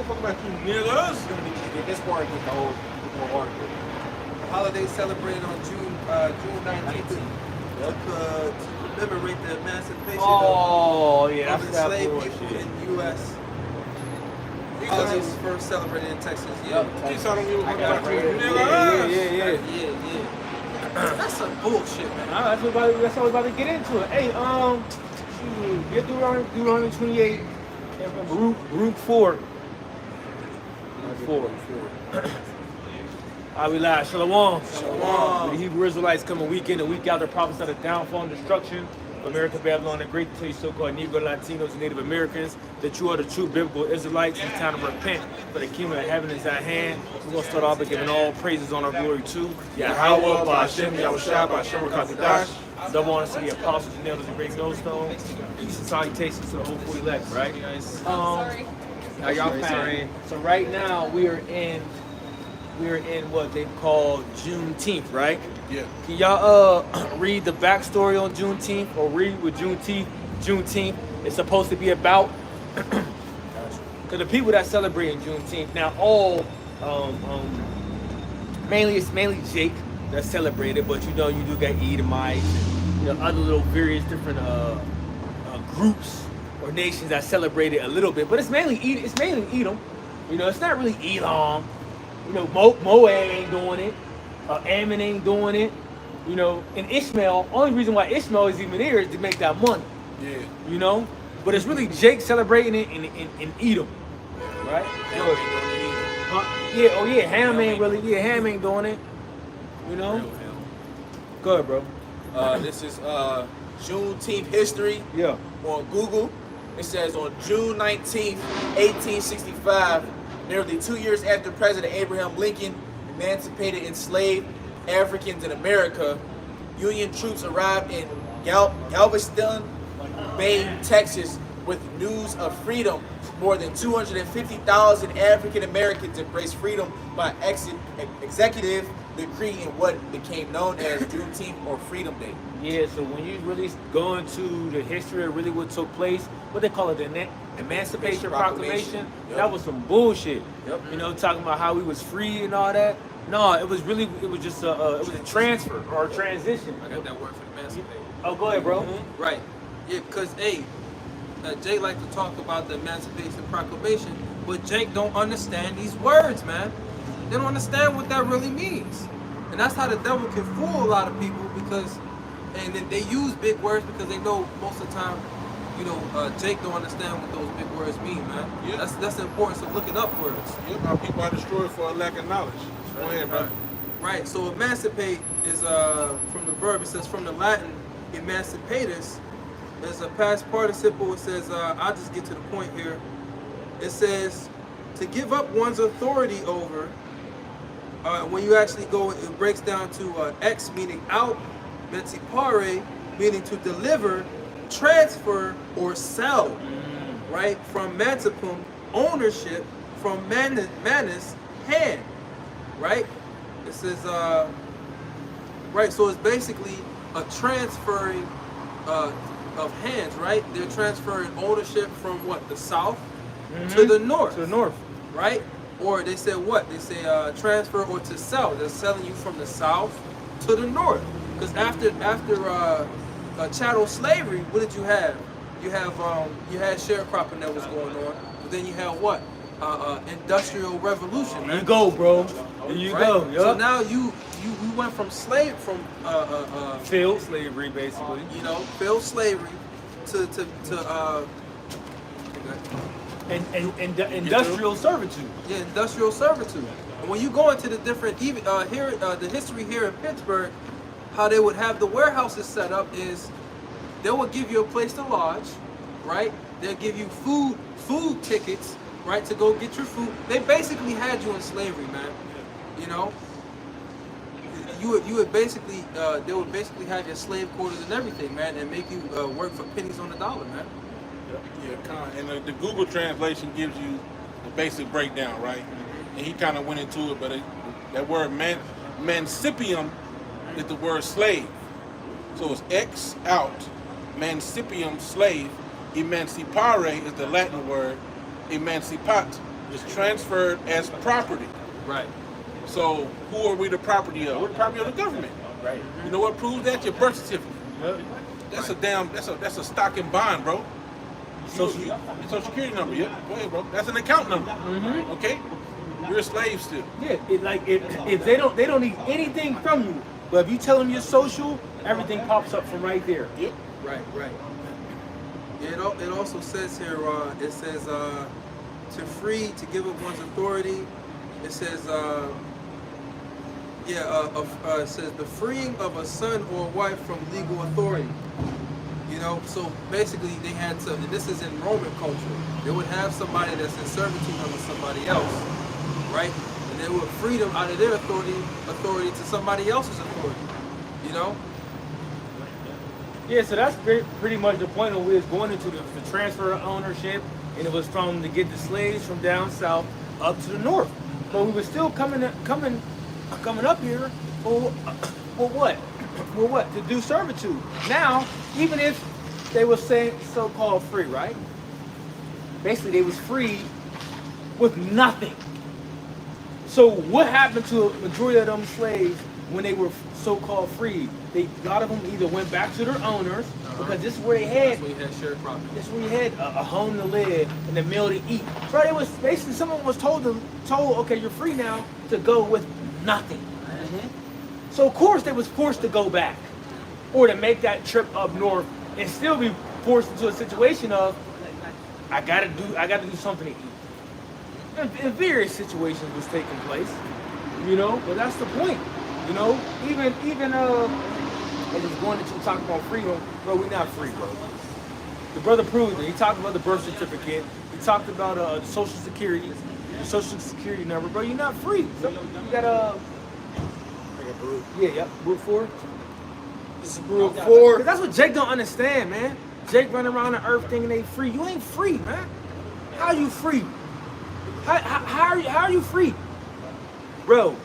fuck about you niggas. Get this part, get the whole article. The holiday celebrated on June 19th to commemorate the emancipation Oh, yeah, of that's that enslaved people bullshit. in the U.S. Holiday was first celebrated in Texas. Yeah. You saw them give a fuck got about it you right here. niggas. Yeah. That's some bullshit, man. That's what we're about to get into it. Hey, shoot, get Deuteronomy 28 and from Baruch 4. We live. Shalom. Shalom. The Hebrew Israelites come a week in, a week out, they're prophesied the downfall and destruction of America, Babylon, the Great, to you so-called Negro, Latinos, and Native Americans, that you are the true biblical Israelites. It's time to repent, for the kingdom of heaven is at hand. We're going to start off by giving all praises on our glory to Yahweh, Ba'Shem, Yahushua, Ba'Shem, Rakatadash. double honors to the apostles and elders and great millstone. Peace and salutations to the hopeful elect, right? Sorry. How y'all faring? So right now we are in what they call Juneteenth, right? Yeah. Can y'all read the backstory on Juneteenth, or read what Juneteenth is supposed to be about? Because the people that celebrate in Juneteenth now, all it's mainly Jake that celebrated, but you do got Edomites and other little various different groups or nations that celebrate it a little bit, but it's mainly Edom. It's not really Elam. Moab ain't doing it. Ammon ain't doing it. And Ishmael. Only reason why Ishmael is even there is to make that money. Yeah. But it's really Jake celebrating it in Edom, right? Yeah. Oh yeah. Ham ain't really. Yeah, Ham ain't doing it. Go ahead, bro. This is Juneteenth history Yeah. on Google. It says on June 19th, 1865, nearly 2 years after President Abraham Lincoln emancipated enslaved Africans in America, Union troops arrived in Galveston Bay, Texas, with news of freedom. More than 250,000 African Americans embraced freedom by executive decree in what became known as Juneteenth or Freedom Day. Yeah, so when you really go into the history of really what took place, what they call it, the Emancipation Proclamation, Yep. that was some bullshit. Yep. Talking about how we was free and all that. No, it was just it was a transfer or a transition. I got that word for emancipate. Oh, go ahead, bro. Right. Yeah, because, Jake like to talk about the Emancipation Proclamation, but Jake don't understand these words, man. They don't understand what that really means. And that's how the devil can fool a lot of people, and then they use big words because they know most of the time, Jake don't understand what those big words mean, man. Yeah. That's the importance of looking up words. Yep, our people are destroyed for a lack of knowledge. Go ahead, bro. Right, so emancipate is from the verb, it says from the Latin, emancipatus. There's a past participle, it says, I'll just get to the point here. It says, to give up one's authority over, when you actually go, it breaks down to ex meaning out, emancipare meaning to deliver, transfer, or sell, right? From mancipum, ownership, from manus, hand, right? It says, right, so it's basically a transferring of hands, right? They're transferring ownership from what? The south to the north. To the north. Right? Or they say what? They say transfer or to sell. They're selling you from the south to the north. Because after chattel slavery, what did you have? You had sharecropping that was going on. But then you had what? Industrial revolution. There you go, bro. There you go. Yep. So now you went from Field slavery, basically. failed slavery to Industrial servitude. yeah, industrial servitude. And when you go into the different the history here in Pittsburgh, how they would have the warehouses set up is they would give you a place to lodge, right? They'll give you food tickets, right, to go get your food. They basically had you in slavery, man. You would basically they would basically have your slave quarters and everything, man, and make you work for pennies on the dollar, man. Yeah, and the Google translation gives you the basic breakdown, right? And he kind of went into it, but that word mancipium is the word slave. So it's ex, out, mancipium, slave. Emancipare is the Latin word, emancipat, is transferred as property. Right. So who are we the property of? We're the property of the government. Right. You know what proves that? Your birth certificate. Yep. That's a damn. That's a stock and bond, bro. Social- Your social security number. Yeah. Go ahead, bro. That's an account number. Mm-hmm. Okay. You're a slave still. Yeah, if they don't need anything from you, but if you tell them your social, everything pops up from right there. Yep. Right. Yeah, it also says here, it says to give up one's authority. It says, it says the freeing of a son or a wife from legal authority. You know, so basically they had to, and this is in Roman culture, they would have somebody that's in servitude under somebody else, right? And they would free them out of their authority to somebody else's authority, you know? Yeah, so that's pretty much the point of it, going into the transfer of ownership, and it was from to get the slaves from down south up to the north. But we were still coming up here for what? For what? To do servitude. Now, even if they were saying so-called free, right? Basically, they was free with nothing. So what happened to a majority of them slaves when they were so-called free? A lot of them either went back to their owners, because this is where they had, That's where you had shared property. this is where you had a home to live and a meal to eat. So it was basically, someone was told, okay, you're free now to go with nothing. So of course they was forced to go back, or to make that trip up north and still be forced into a situation of, I gotta do something to eat. And various situations was taking place, you know. But that's the point, you know. Even and just going into talking about freedom, bro. We're not free, bro. The brother proved it. He talked about the birth certificate. He talked about the social security number, bro. You're not free. So you got Brute 4. This is Brute Cause 4. that's what Jake don't understand, man. Jake running around the earth thinking they free. You ain't free, man. How are you free? How are you free? Bro,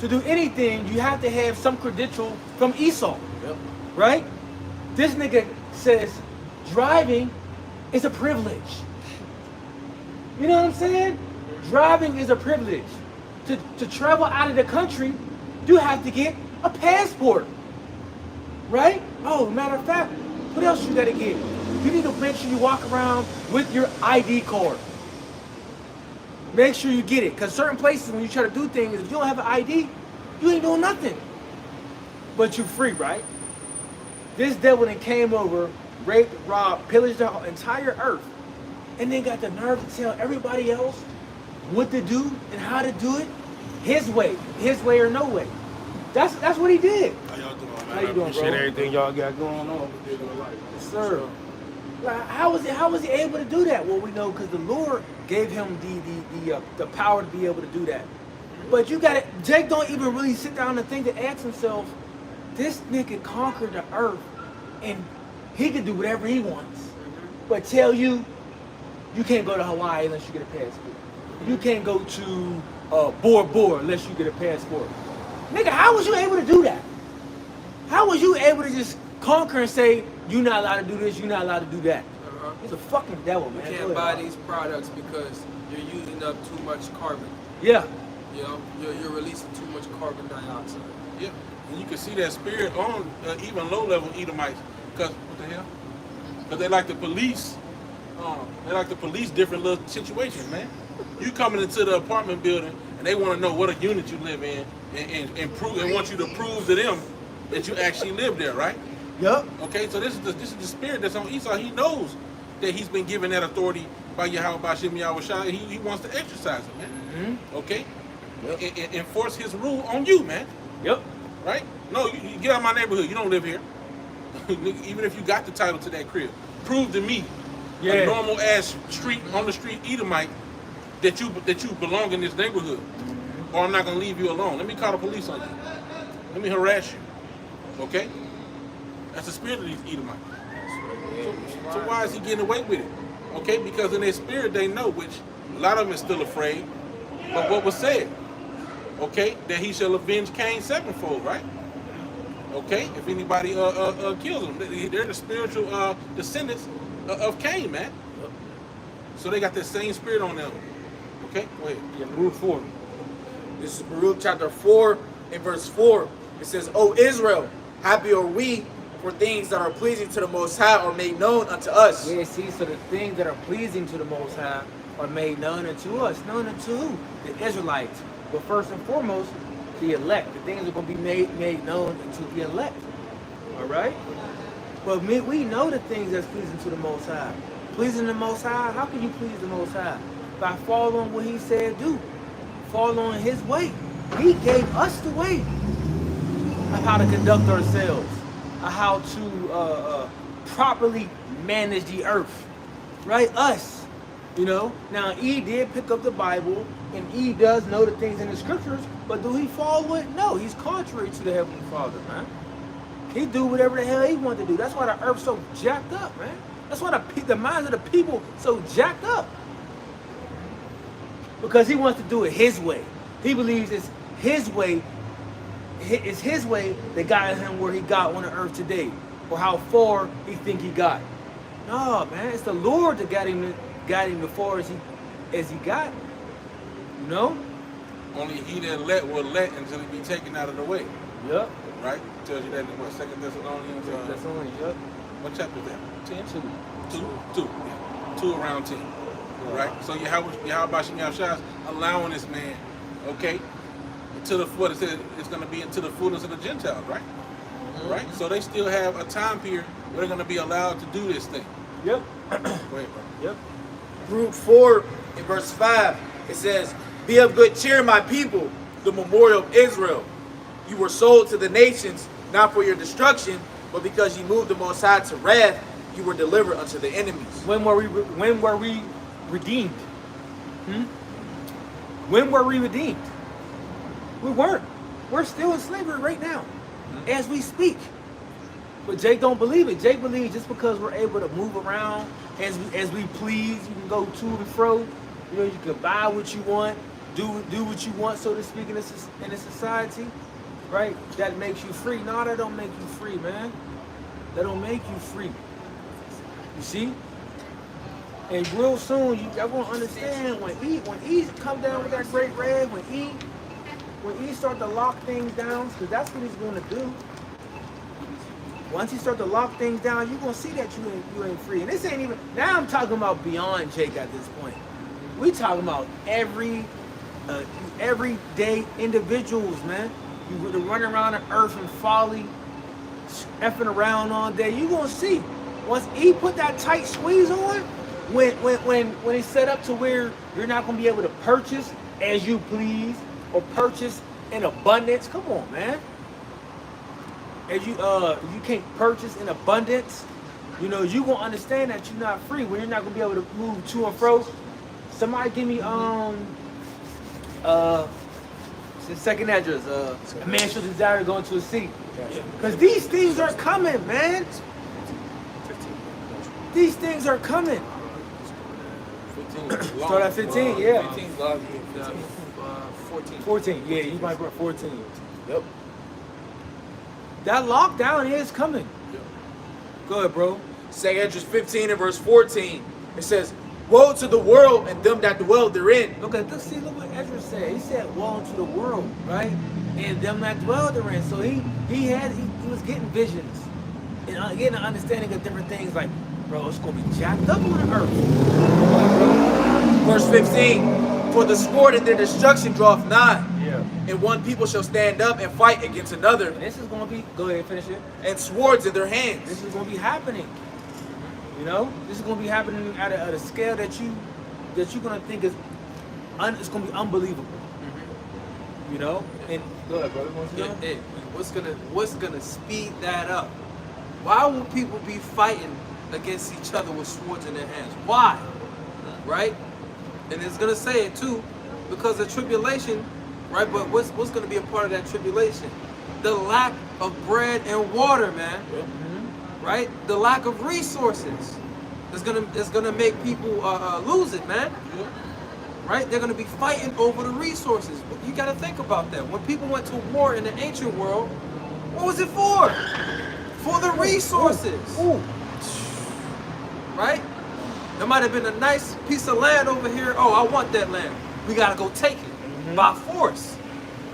to do anything, you have to have some credential from Esau. Yep. Right? This nigga says driving is a privilege. You know what I'm saying? Driving is a privilege. To travel out of the country, you have to get a passport. Right? Oh, matter of fact, what else you gotta get? You need to make sure you walk around with your ID card. Make sure you get it. Because certain places, when you try to do things, if you don't have an ID, you ain't doing nothing. But you're free, right? This devil then came over, raped, robbed, pillaged the entire earth, and then got the nerve to tell everybody else what to do and how to do it his way or no way. That's what he did. How y'all doing, man? How you doing, Appreciate bro? everything y'all got going on. Yes, sir. Like, how was he able to do that? Well, we know because the Lord gave him the power to be able to do that. But you got it. Jake don't even really sit down and think to ask himself, this nigga conquered the earth, and he can do whatever he wants. But tell you can't go to Hawaii unless you get a passport. You can't go to Bora Bora unless you get a passport. Nigga, how was you able to do that? How was you able to just conquer and say, you're not allowed to do this, you're not allowed to do that? He's a fucking devil, man. You can't buy these products because you're using up too much carbon. Yeah. You know, you're releasing too much carbon dioxide. Yeah, and you can see that spirit on even low-level Edomites. Because, what the hell? Because they like to police. They like to police different little situations, man. You coming into the apartment building, and they want to know what a unit you live in, and prove. They want you to prove to them that you actually live there, right? Yep. Okay, so this is the spirit that's on Esau. He knows that he's been given that authority by Yahweh Bashim Yahweh Shai. He wants to exercise it, man. Okay? Yep. And enforce his rule on you, man. Yep. Right? No, you get out of my neighborhood. You don't live here. Even if you got the title to that crib. Prove to me, a normal ass on the street Edomite, that you belong in this neighborhood. Or I'm not gonna leave you alone. Let me call the police on you. Let me harass you. Okay? That's the spirit of these Edomites. So why is he getting away with it? Okay, because in their spirit they know, which a lot of them is still afraid. But what was said? Okay, that he shall avenge Cain sevenfold, right? Okay, if anybody kills him, they're the spiritual descendants of Cain, man. So they got that same spirit on them. Okay, go ahead. Yeah, Baruch 4. This is Baruch chapter 4 and verse 4. It says, O Israel, happy are we for things that are pleasing to the Most High are made known unto us. Yeah, see, so the things that are pleasing to the Most High are made known unto us. Known unto who? The Israelites. But first and foremost, the elect. The things are going to be made known unto the elect. All right? But we know the things that's pleasing to the Most High. Pleasing the Most High? How can you please the Most High? By following what He said do. Following His way. He gave us the way of how to conduct ourselves. Of how to properly manage the earth. Right? Us. You know? Now, E did pick up the Bible, and E does know the things in the scriptures, but do he follow it? No, he's contrary to the Heavenly Father, man. He do whatever the hell he wants to do. That's why the earth's so jacked up, man. That's why the minds of the people so jacked up. Because he wants to do it his way. He believes it's his way. It's his way that got him where he got on the earth today, or how far he think he got. No, man, it's the Lord that got him as far as he got. You know? Only he that let will let until he be taken out of the way. Yep. Right? Tells you that in what, 2 Thessalonians? That's only yep. What chapter is that? 10? 2. 2? Yeah. 2 around 10. Right? So Yahweh Shem Yahushua is allowing this man, okay, until the foot, it says it's going to be into the fullness of the Gentiles, right? Mm-hmm. Right? So they still have a time period where they're going to be allowed to do this thing. Yep. Go ahead, bro. Yep. Baruch 4 in verse 5, it says, Be of good cheer, my people, the memorial of Israel. You were sold to the nations, not for your destruction, but because you moved the Most High to wrath, you were delivered unto the enemies. When were we redeemed? When were we redeemed? We weren't. We're still in slavery right now, as we speak. But Jake don't believe it. Jake believes just because we're able to move around as we please, you can go to and fro. You know, you can buy what you want, do what you want, so to speak, in a society, right? That makes you free. No, that don't make you free, man. That don't make you free. You see? And real soon, y'all gonna understand when E come down with that great red, when E start to lock things down, because that's what he's gonna do. Once he start to lock things down, you're gonna see that you ain't free. And this ain't even, now I'm talking about beyond Jake at this point. We talking about everyday individuals, man. You run around the earth and folly, effing around all day. You gonna see. Once he put that tight squeeze on, when it's set up to where you're not gonna be able to purchase as you please or purchase in abundance. Come on, man. As you can't purchase in abundance, you know, you gonna understand that you're not free when you're not gonna be able to move to and fro. Somebody give me the second address. A man should desire to go into a city. Because these things are coming, man. These things are coming. 15. Start at 15, yeah. 15 is long. 14. 14, yeah, you might bring 14. Yep. That lockdown is coming. Go ahead, bro. 2 Esdras 15 and verse 14, it says, Woe to the world and them that dwell therein. Look what Ezra said. He said, woe to the world, right? And them that dwell therein. So he was getting visions and getting an understanding of different things. Like, bro, it's gonna be jacked up on the earth. Verse 15, For the sword and their destruction draweth nigh, Yeah. and one people shall stand up and fight against another, And this is gonna be. Go ahead, finish it. and swords in their hands. This is gonna be happening. You know, this is gonna be happening at a scale that you're gonna think is it's gonna be unbelievable. You know, and go ahead, brother. What's gonna speed that up? Why will people be fighting against each other with swords in their hands? Why? Right? And it's gonna say it too, because of tribulation, right? But what's gonna be a part of that tribulation? The lack of bread and water, man. Right? The lack of resources is gonna make people lose it, man. Right? They're gonna be fighting over the resources. But you gotta think about that. When people went to war in the ancient world, what was it for? For the resources. Ooh. Right? There might have been a nice piece of land over here. Oh, I want that land. we gotta go take it by force,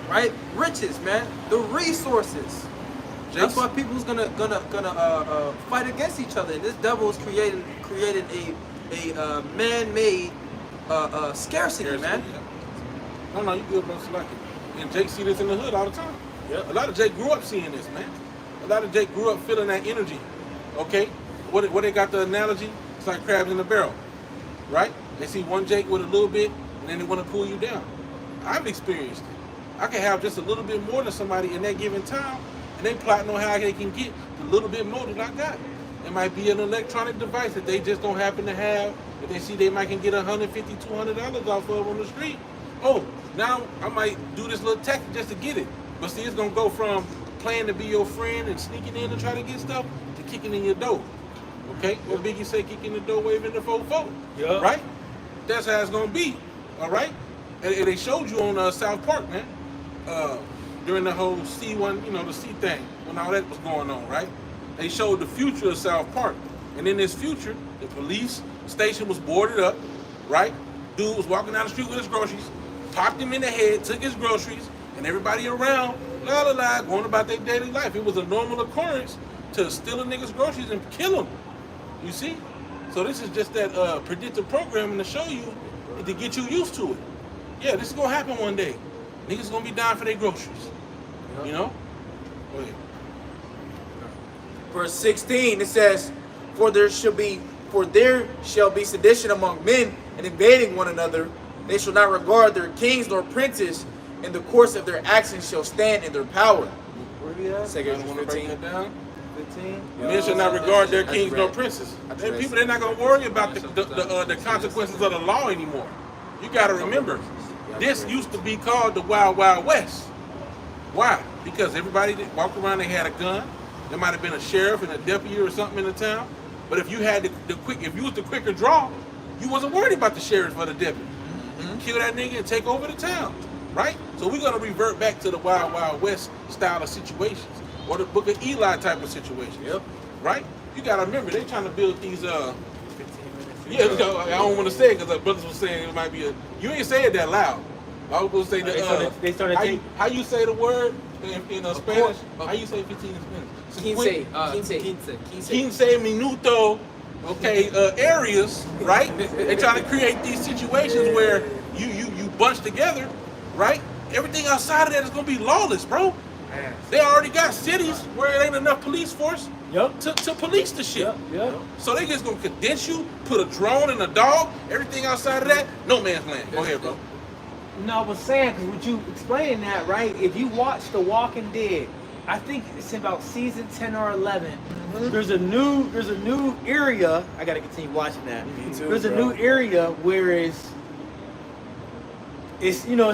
right? Riches, man, the resources. That's why people's gonna fight against each other. And this devil is created a man-made scarcity, man. Yeah. No, you good, bro. Like it. And Jake see this in the hood all the time. Yep. A lot of Jake grew up seeing this, man. A lot of Jake grew up feeling that energy. Okay? What they got the analogy? It's like crabs in a barrel. Right? They see one Jake with a little bit, and then they want to pull you down. I've experienced it. I can have just a little bit more than somebody in that given time, and they plotting on how they can get a little bit more than I got. It might be an electronic device that they just don't happen to have, but they see they might can get $150, $200 off of on the street. Oh, now I might do this little tactic just to get it. But see, it's gonna go from playing to be your friend and sneaking in and try to get stuff to kicking in your door. Okay? What Biggie say, kicking the door, waving the fofo. Yeah. Right? That's how it's gonna be. All right? And they showed you on South Park, man. During the whole C1, the C thing, when all that was going on, right? They showed the future of South Park. And in this future, the police station was boarded up, right? Dude was walking down the street with his groceries, popped him in the head, took his groceries, and everybody around, going about their daily life. It was a normal occurrence to steal a nigga's groceries and kill him. You see? So this is just that predictive programming to show you, to get you used to it. Yeah, this is gonna happen one day. Niggas gonna be dying for their groceries. You know? Go ahead. Verse 16, it says, For there shall be sedition among men, and invading one another. They shall not regard their kings nor princes, and the course of their actions shall stand in their power. Where we at? Second Want to break 15. that down? 15. Men should not regard their I kings read nor it. princes. I They read people, it. they're not gonna worry about the consequences of the law anymore. You gotta remember, this used to be called the Wild Wild West. Why? Because everybody that walked around, they had a gun. There might have been a sheriff and a deputy or something in the town. But if you had if you was the quicker draw, you wasn't worried about the sheriff or the deputy. You can kill that nigga and take over the town, right? So we're gonna revert back to the Wild Wild West style of situations, or the Book of Eli type of situations. Yep. Right? You gotta remember, they trying to build these. Yeah, I don't want to say it because brothers was saying it might be a. You ain't say it that loud. I was gonna say They started how you say the word in Spanish? How you say 15 in Spanish? 15 minuto. Okay, areas, right? They trying to create these situations where you bunch together, right? Everything outside of that is gonna be lawless, bro. They already got cities where it ain't enough police force to police the shit. Yep. So they just gonna condense you, put a drone and a dog, everything outside of that, no man's land. Go ahead, bro. No, I was saying, because with you explaining that, right? If you watch The Walking Dead, I think it's in about season 10 or 11. There's a new area. I gotta continue watching that. Me too, There's a bro. new area where it's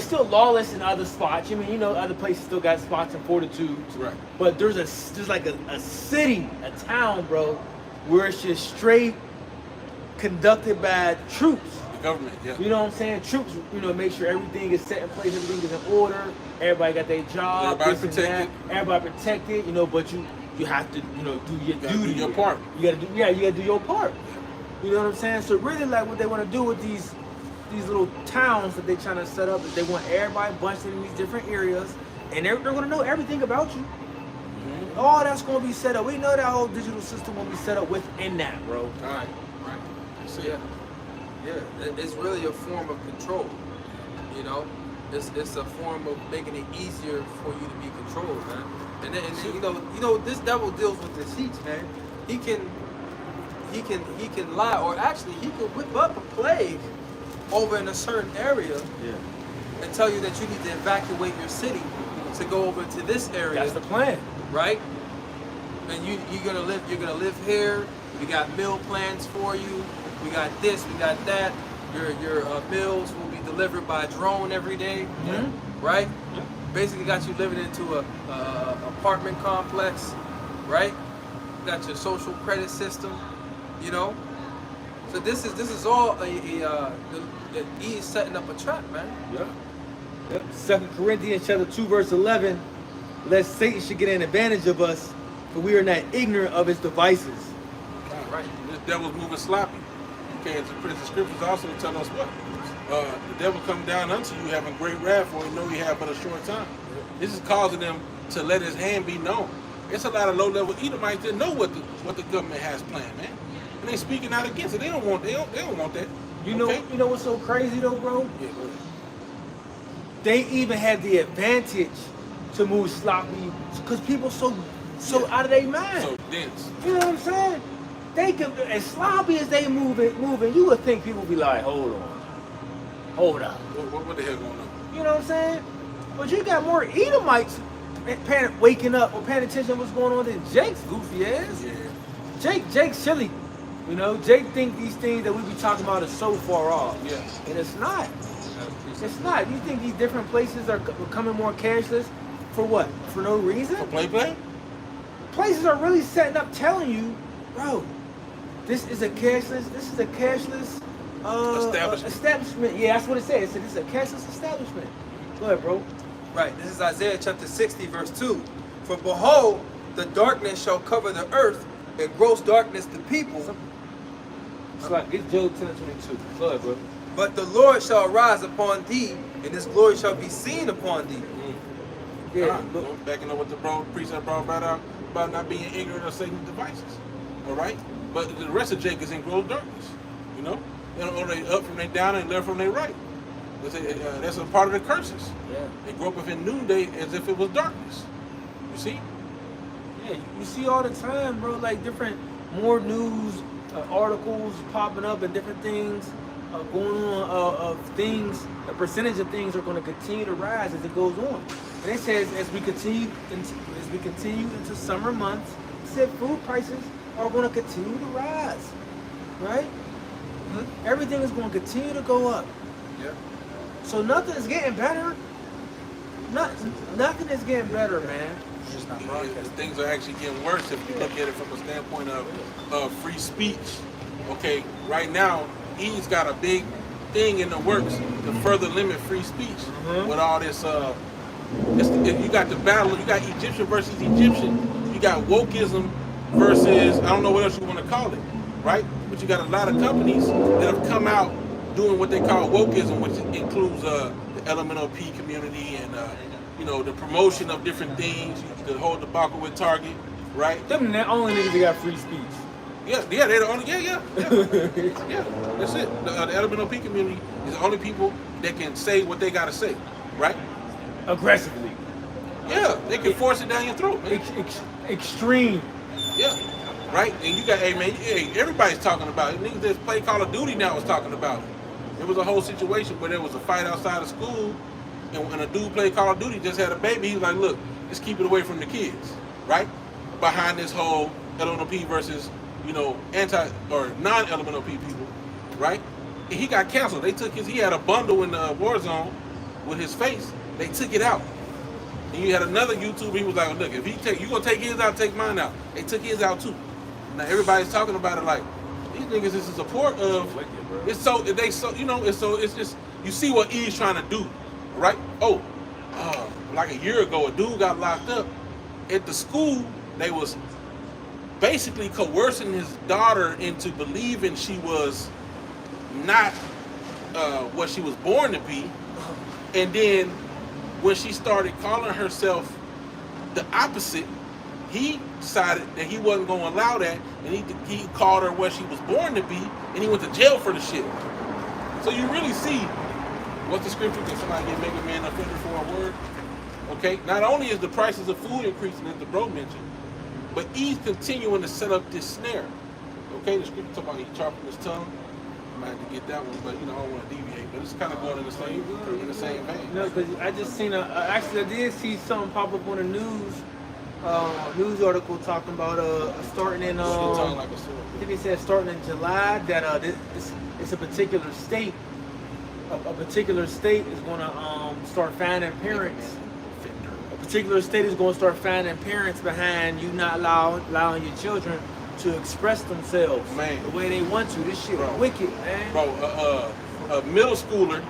still lawless in other spots. I mean, other places still got spots and fortitudes. Right. But there's like a city, a town, bro, where it's just straight conducted by troops. The government, yeah. You know what I'm saying? Troops, make sure everything is set in place, everything is in order, everybody got their job, Everybody this and protected. that. Everybody protected, but you have to, do your gotta do duty. your part. You gotta do your part. You know what I'm saying? So really, like, what they want to do with these little towns that they're trying to set up is they want everybody bunched in these different areas, and they're going to know everything about you. All that's going to be set up. We know that whole digital system will be set up within that, bro. Right. So yeah, it's really a form of control. It's a form of making it easier for you to be controlled, man. And then this devil deals with deceits, man. He can lie, or actually he can whip up a plague over in a certain area and tell you that you need to evacuate your city to go over to this area. That's the plan. Right? And you're gonna live here. We got meal plans for you. We got this, we got that. Your meals will be delivered by drone every day. Right? Basically got you living into a apartment complex, right? Got your social credit system, So this is all he's setting up a trap, man. Yep. 2 Corinthians chapter 2, verse 11, lest Satan should get an advantage of us, for we are not ignorant of his devices. Right. This devil's moving sloppy. Okay, the scriptures also tell us what? the devil come down unto you having great wrath, for he know you have but a short time. This is causing them to let his hand be known. It's a lot of low-level Edomites that know what the government has planned, man, and they speaking out against it. They don't want that. You know, okay? you know what's so crazy though, bro? Yeah, go ahead. They even had the advantage to move sloppy because people so out of their mind. So dense. You know what I'm saying? They can, as sloppy as they moving, you would think people be like, hold up. What the hell going on? You know what I'm saying? But you got more Edomites waking up or paying attention to what's going on than Jake's goofy ass. Yeah. Jake's silly. You know, Jake think these things that we be talking about is so far off. Yeah. And it's not. It's not. You think these different places are becoming more cashless for what? For no reason? For play? Places are really setting up telling you, bro, this is a cashless establishment. Yeah, that's what it says. It said it's a cashless establishment. Go ahead, bro. Right. This is Isaiah chapter 60, verse 2. For behold, the darkness shall cover the earth, and gross darkness the people. It's like, get Job 10:22. Go ahead, bro. But the Lord shall arise upon thee, and his glory shall be seen upon thee. Yeah, Right. Backing up what the precept brought out about not being ignorant of Satan's devices. All right? But the rest of Jacob is in gross darkness. You know? They don't know they up from their down and left from their right. That's a part of the curses. Yeah. They grew up within noonday as if it was darkness. You see? Yeah, you see all the time, bro, like more news articles popping up and different things going on of things, the percentage of things are going to continue to rise as it goes on. And it says as we continue into summer months, it said food prices are going to continue to rise, right? Everything is going to continue to go up. Yeah. So nothing is getting better. Nothing is getting better, man. Things are actually getting worse if you look at it from a standpoint of free speech. Okay, right now, he's got a big thing in the works to further limit free speech with all this. You got the battle. You got Egyptian versus Egyptian. You got wokeism versus I don't know what else you want to call it, right? But you got a lot of companies that have come out doing what they call wokeism, which includes the LMNOP community and the promotion of different things, the whole debacle with Target, right? Them the only niggas that got free speech. Yeah, they're the only. Yeah. That's it. The LMNOP community is the only people that can say what they gotta say, right? Aggressively. Yeah, they can force it down your throat, man. Extreme. Yeah, right. And you got, everybody's talking about it. Niggas that play Call of Duty now was talking about it. There was a whole situation where there was a fight outside of school, and when a dude played Call of Duty, just had a baby. He was like, "Look, just keep it away from the kids," right? Behind this whole LMNOP versus anti or non-LMNOP people, right? And he got canceled. They took he had a bundle in the Warzone with his face. They took it out. And you had another YouTuber. He was like, "Look, if you gonna take his out, take mine out." They took his out too. Now everybody's talking about it like these niggas is in support of. It's just you see what he's trying to do, right? Like a year ago, a dude got locked up at the school. They was basically coercing his daughter into believing she was not what she was born to be, and then when she started calling herself the opposite, he decided that he wasn't going to allow that, and he called her what she was born to be, and he went to jail for the shit. So you really see what's the scripture? Can somebody make a man offended for a word? Okay, not only is the prices of food increasing, as the bro mentioned, but he's continuing to set up this snare. Okay, the scripture talk about he sharpened his tongue. I might have to get that one, but I don't want to deviate. But it's kind of going in the same vein. No, because I just seen actually I did see something pop up on the news article talking about starting in I I think it said starting in July that it's a particular state. A particular state is going to start finding parents. A particular state is going to start finding parents behind you not allowing your children to express themselves the way they want to. This shit is wicked, man. Bro, a middle schooler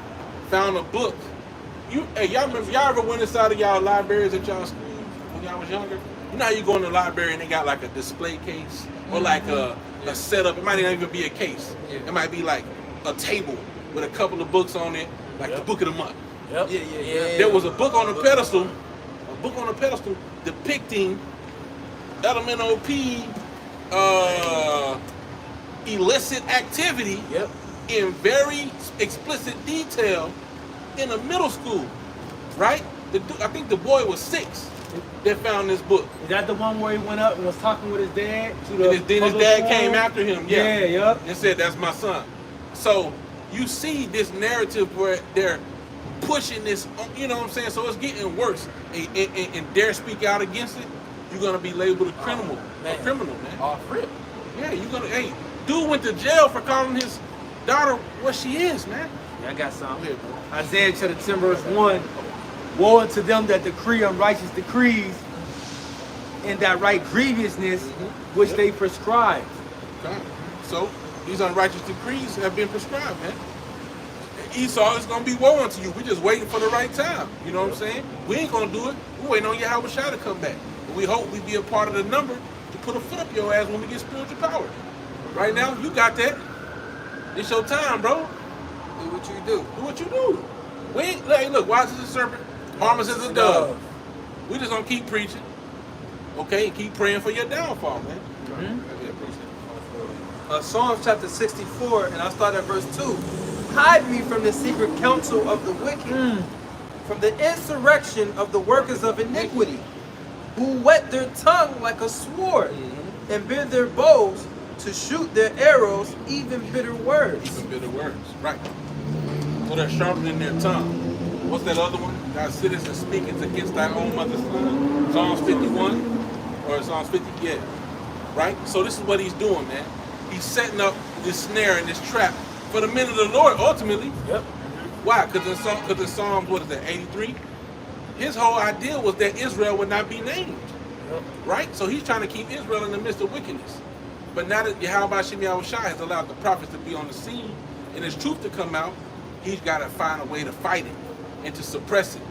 found a book. Y'all remember? Y'all ever went inside of y'all libraries at y'all schools when y'all was younger? You know how you go in the library and they got like a display case or like a setup. It might not even be a case. It might be like a table with a couple of books on it, like the Book of the Month. Yep. Yeah. There was a book on the pedestal, depicting elemental P illicit activity Yep. in very explicit detail in a middle school, right? I think the boy was 6 that found this book. Is that the one where he went up and was talking with his dad? To the And then his public dad forum? came after him, Yeah, yup. and said, "That's my son." So you see this narrative where they're pushing this, you know what I'm saying? So it's getting worse. And dare speak out against it, you're gonna be labeled a criminal, man. Off rip. Yeah, you're gonna. Hey, dude went to jail for calling his daughter what she is, man. Yeah, I got some. Go ahead, bro. Isaiah chapter 10 verse 1. Woe unto them that decree unrighteous decrees and that write grievousness which they prescribe. Okay. So these unrighteous decrees have been prescribed, man. Esau is gonna be woe unto you. We're just waiting for the right time. You know what I'm saying? We ain't gonna do it. We're waiting on Yahweh Shai to come back. And we hope we be a part of the number to put a foot up your ass when we get spiritual power. Right now, you got that. It's your time, bro. Do what you do. Do what you do. We ain't, hey, look, wise as a serpent, harmless as a dove. We just gonna keep preaching, okay, and keep praying for your downfall, man. Psalms chapter 64, and I'll start at verse 2. Hide me from the secret counsel of the wicked, from the insurrection of the workers of iniquity, who whet their tongue like a sword, and bend their bows to shoot their arrows, even bitter words. Even bitter words, right. So they're sharpening their tongue. What's that other one? Thou sittest and speakest against thy own mother's son. Psalms 51 or Psalms 50, yeah. Right? So this is what he's doing, man. He's setting up this snare and this trap for the men of the Lord, ultimately. Yep. Why? Because in Psalms, what is that, 83? His whole idea was that Israel would not be named. Yep. Right? So he's trying to keep Israel in the midst of wickedness. But now that Yahweh Shem Yahweh Shai has allowed the prophets to be on the scene and his truth to come out, he's got to find a way to fight it and to suppress it.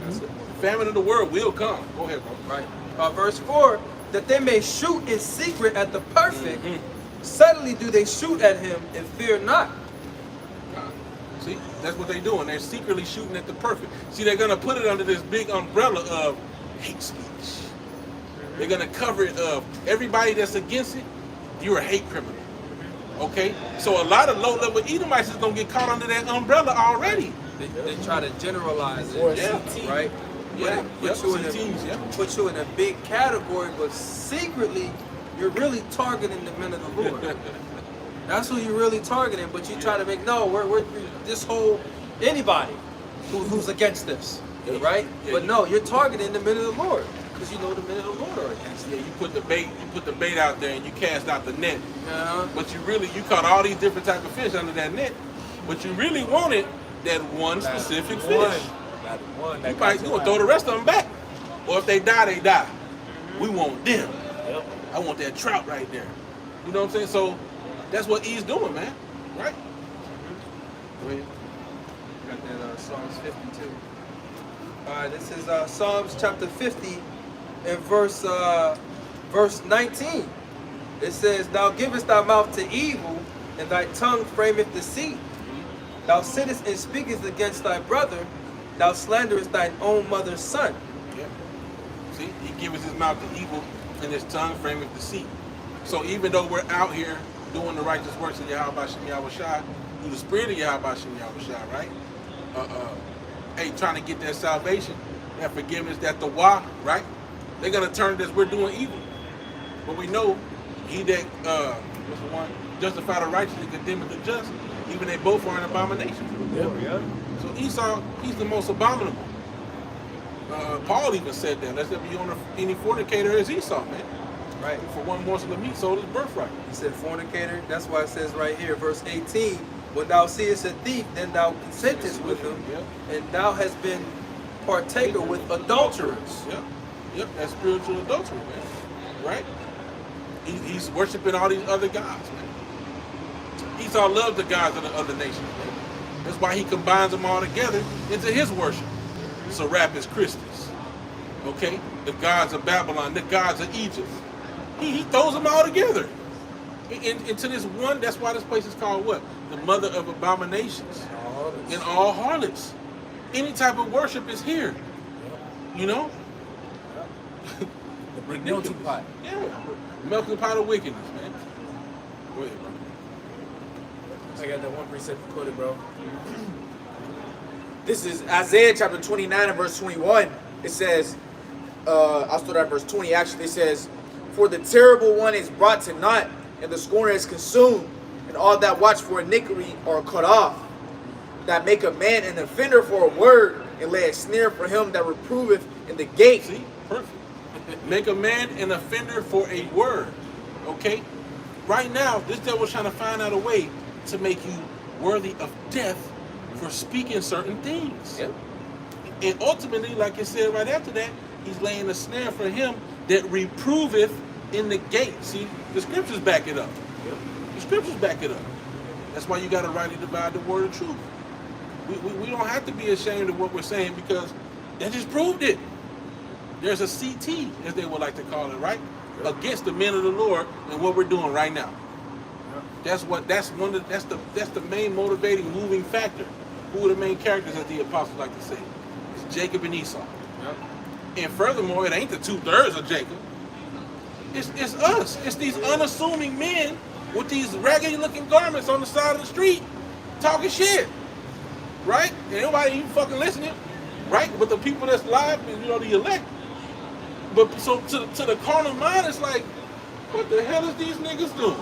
That's it. The famine of the world will come. Go ahead, bro. Right. Verse 4, that they may shoot in secret at the perfect, suddenly do they shoot at him and fear not. See, that's what they're doing. They're secretly shooting at the perfect. See, they're going to put it under this big umbrella of hate speech. They're going to cover it of everybody that's against it, you're a hate criminal. Okay? So a lot of low-level Edomites is going to get caught under that umbrella already. They try to generalize Or it, Yeah. right? Yeah. Put you in a- CTs, yeah. Put you in a big category, but secretly, you're really targeting the men of the Lord. That's who you're really targeting, but you try to make, no, we're this whole, anybody who's against this, Yeah, right? yeah, But you- no, you're targeting the men of the Lord, because you know the men of the Lord are against Yeah, it. you put the bait out there and you cast out the net. Uh-huh. But you caught all these different type of fish under that net. But you really wanted that one specific fish. One. You gonna throw the rest of them back. Or if they die, they die. We want them. Yep. I want that trout right there. You know what I'm saying? So that's what he's doing, man. Right? Go ahead. Got that Psalms 52. All right, this is Psalms chapter 50 and verse 19. It says, Thou givest thy mouth to evil, and thy tongue frameth deceit. Thou sittest and speakest against thy brother, thou slanderest thine own mother's son. Yeah. See, he gives his mouth to evil and his tongue frameth deceit. So even though we're out here doing the righteous works of Yahweh Shem Yahweh Shai, through the spirit of Yahweh Shem Yahweh Shai, right? Hey, trying to get that salvation, that forgiveness, that tawah, right? They're gonna turn this, we're doing evil. But we know he that what's the one? Justify the righteous and condemn the just, even they both are an abomination. Yeah. So Esau, he's the most abominable. Paul even said that. Let's be on any fornicator as Esau, man. Right? For one morsel of meat sold his birthright. He said fornicator. That's why it says right here, verse 18, when thou seest a thief, then thou consentest with him, Yep. and thou hast been partaker with adulterers. Yep. Yep. That's spiritual adultery, man. Right? He's worshiping all these other gods, man. Esau loves the gods of the other nations, man. That's why he combines them all together into his worship. Serapis Christus. Okay? The gods of Babylon, the gods of Egypt. He throws them all together. And to this one, that's why this place is called what? The mother of abominations and all harlots. Any type of worship is here. You know? The big melting pot. Yeah. Melting pot of wickedness, man. Go ahead, bro. I got that one precept quoted, bro. This is Isaiah chapter 29 and verse 21. It says, I'll start at verse 20 actually. It says, for the terrible one is brought to naught, and the scorner is consumed, and all that watch for iniquity are cut off, that make a man an offender for a word, and lay a snare for him that reproveth in the gate. See? Perfect. Make a man an offender for a word. Okay? Right now, this devil's trying to find out a way to make you worthy of death for speaking certain things. Yep. And ultimately, like it said right after that, he's laying a snare for him that reproveth in the gate. See, the scriptures back it up. Yep. The scriptures back it up. That's why you got to rightly divide the word of truth. We don't have to be ashamed of what we're saying because that just proved it. There's a CT, as they would like to call it, right? Against the men of the Lord and what we're doing right now. That's the main motivating moving factor. Who are the main characters, as the apostles like to say? It's Jacob and Esau. Yep. And furthermore, it ain't the 2/3 of Jacob. It's us. It's these unassuming men with these raggedy looking garments on the side of the street talking shit. Right? And nobody even fucking listening. Right? But the people that's live, you know, the elect. But so to the carnal mind, it's like, what the hell is these niggas doing?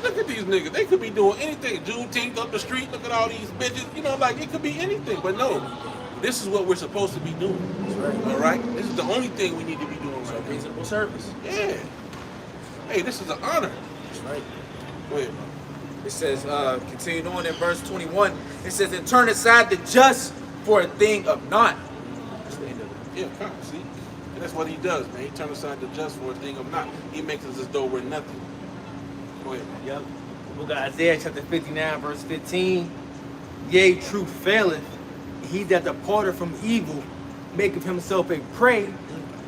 Look at these niggas. They could be doing anything. Juneteenth up the street. Look at all these bitches. You know, like it could be anything. But no, this is what we're supposed to be doing. That's right. All right? This is the only thing we need to be doing So right now. reasonable service. Yeah. Hey, this is an honor. That's right. Go ahead, bro. It says, continuing on in verse 21, it says, and turn aside the just for a thing of naught. That's the end of it. Yeah, come on, see? And that's what he does, man. He turns aside the just for a thing of not. He makes us as though we're nothing. Go ahead, bro. Yep. We got Isaiah chapter 59, verse 15. Yea, truth faileth. He that departed from evil maketh himself a prey,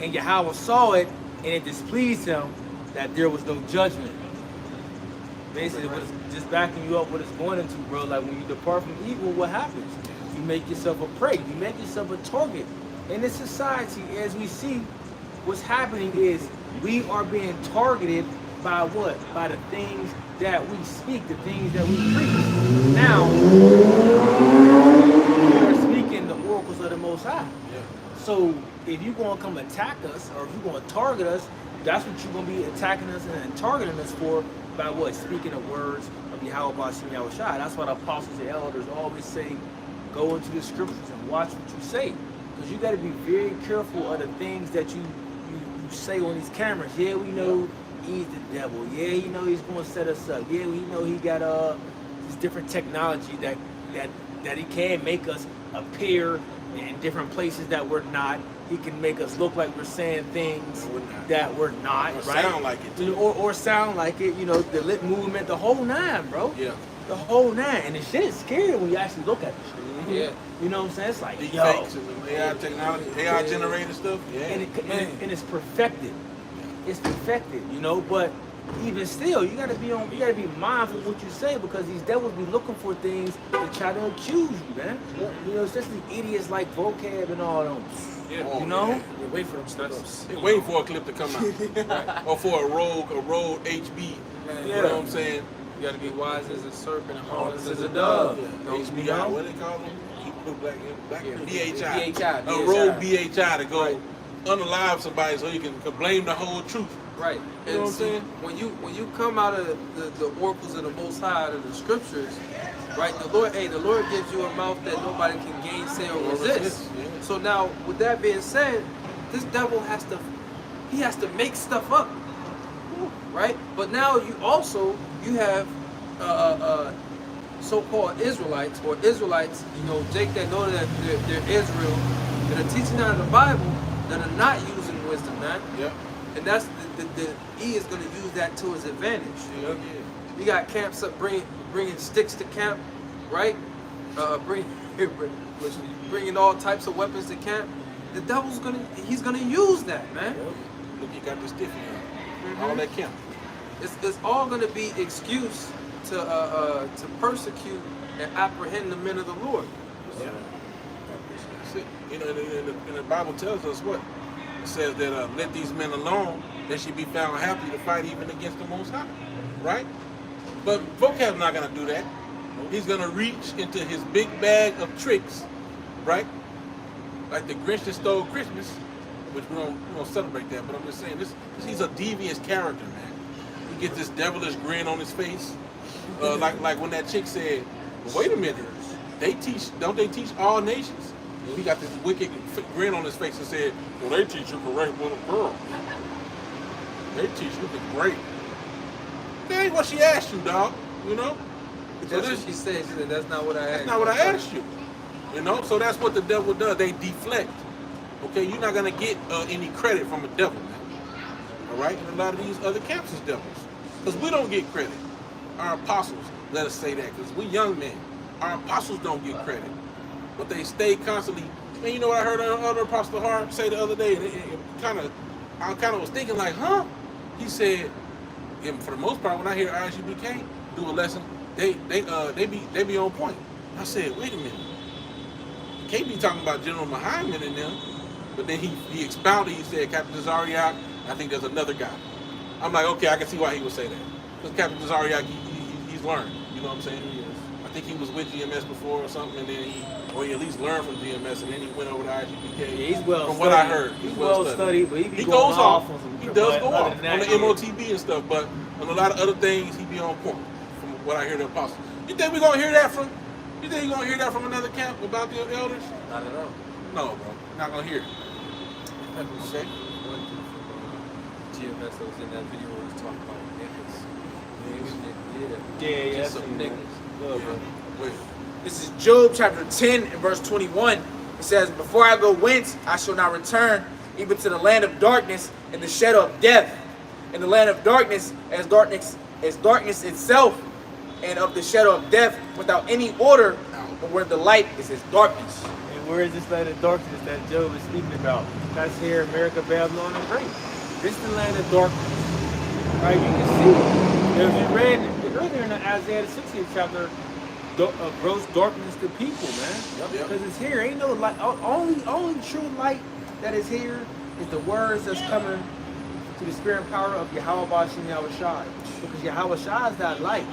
and Yahweh saw it, and it displeased him that there was no judgment. Basically, what it's just backing you up what it's going into, bro. Like when you depart from evil, what happens? You make yourself a prey. You make yourself a target. In this society, as we see, what's happening is we are being targeted by what? By the things that we speak, the things that we preach. Now, we are speaking the oracles of the Most High. Yeah. So if you're going to come attack us, or if you're going to target us, that's what you're going to be attacking us and targeting us for by what? Speaking the words of Yahweh Bashim Yahushua. That's why the apostles and elders always say, go into the scriptures and watch what you say. Because you got to be very careful of the things that you say on these cameras. Yeah, we know he's the devil. Yeah, you know he's going to set us up. Yeah, we know he got this different technology that he can make us appear in different places that we're not. He can make us look like we're saying things that we're not, Or right? sound like it, too. Or sound like it, you know, the lip movement, the whole nine, bro. Yeah. The whole nine. And the shit is scary when you actually look at it. Yeah. You know what I'm saying? It's like, Deep yo. fakes and the AI technology, AI generated stuff. Yeah. And it's perfected. It's perfected, you know, but even still, you gotta be mindful of what you say, because these devils be looking for things to try to accuse you, man. You know, especially idiots like vocab and all them. Yeah. You know? You wait for them stuff. They're waiting for a clip to come out. Right. Or for a rogue HB. You know what I'm saying? You gotta be wise as a serpent and harmless Harmless as a dove. Yeah. Don't HBI, you know? what do they call them? Hebrew black Yeah. BHI. BHI. A rogue BHI to go Right. unalive somebody so you can blame the whole truth. Right. You know what I'm see, saying? when you come out of the oracles of the Most High, out of the scriptures, right? The Lord gives you a mouth that nobody can gainsay or resist. Yeah. So now, with that being said, this devil has to make stuff up, right? But now you have so-called Israelites, you know, Jake, that know that they're Israel, that are teaching out of the Bible, that are not using wisdom, man. Yeah. And that's he is going to use that to his advantage. Yeah. You got camps up bringing sticks to camp, right? Bringing all types of weapons to camp. The devil's he's gonna use that, man. Look, you got the stiffy on. All that count. it's all going to be excuse to persecute and apprehend the men of the Lord. Yeah. That's it. You know, and the Bible tells us what? It says that let these men alone, they should be found happy to fight even against the Most High. Right? But Vocab's not going to do that. He's going to reach into his big bag of tricks, right? Like the Grinch that stole Christmas, which we don't celebrate that, but I'm just saying, he's a devious character, man. He gets this devilish grin on his face. Like when that chick said, well, wait a minute, don't they teach all nations? He got this wicked grin on his face and said, well, they teach you correct little girl. They teach you the great. That ain't what she asked you, dog. You know? That's what she said. She said, that's not what I asked. That's not what I asked you. You know? So that's what the devil does. They deflect. Okay? You're not going to get any credit from a devil, man. All right? And a lot of these other camps is devils. Because we don't get credit. Our apostles, let us say that. Because we young men. Our apostles don't get credit. But they stay constantly. Man, you know what I heard other Apostle Hart say the other day? I kind of was thinking like, huh? He said, and for the most part, when I hear ISUBK do a lesson, they be on point. I said, wait a minute. Can't be talking about General Muhammad and them, but then he expounded. He said Captain Zariak. I think there's another guy. I'm like, okay, I can see why he would say that. Because Captain Zariak, he's learned. You know what I'm saying? I think he was with GMS before or something, and then he at least learned from GMS, and then he went over to ISUBK. Yeah, he's well from studied. what I heard, He's well studied, but he goes off. on some. He does go off on that, the MOTB and stuff, but on a lot of other things, he be on point. From what I hear the apostles. You think we're gonna hear that from? You think you're gonna hear that from another camp about the elders? Not at all. No, bro. Not gonna hear it. Okay. One dude from GMS that was in that video where he was talking about niggas. Yeah, Just yeah, some niggas. Good, bro. Wait. This is Job chapter 10 and verse 21. It says, before I go whence, I shall not return, even to the land of darkness and the shadow of death. In the land of darkness, as darkness itself, and of the shadow of death, without any order, but where the light is as darkness. And where is this land of darkness that Job is speaking about? That's here, America, Babylon, and Greece. This is the land of darkness. Right? You can see. If you read earlier in the Isaiah the 60th chapter, gross darkness to people, man. Yep. Because it's here. Ain't no light. Only true light that is here is the words that's coming to the spirit and power of Yahweh Bashim Yahushai. Because Yahweh Shai is that light.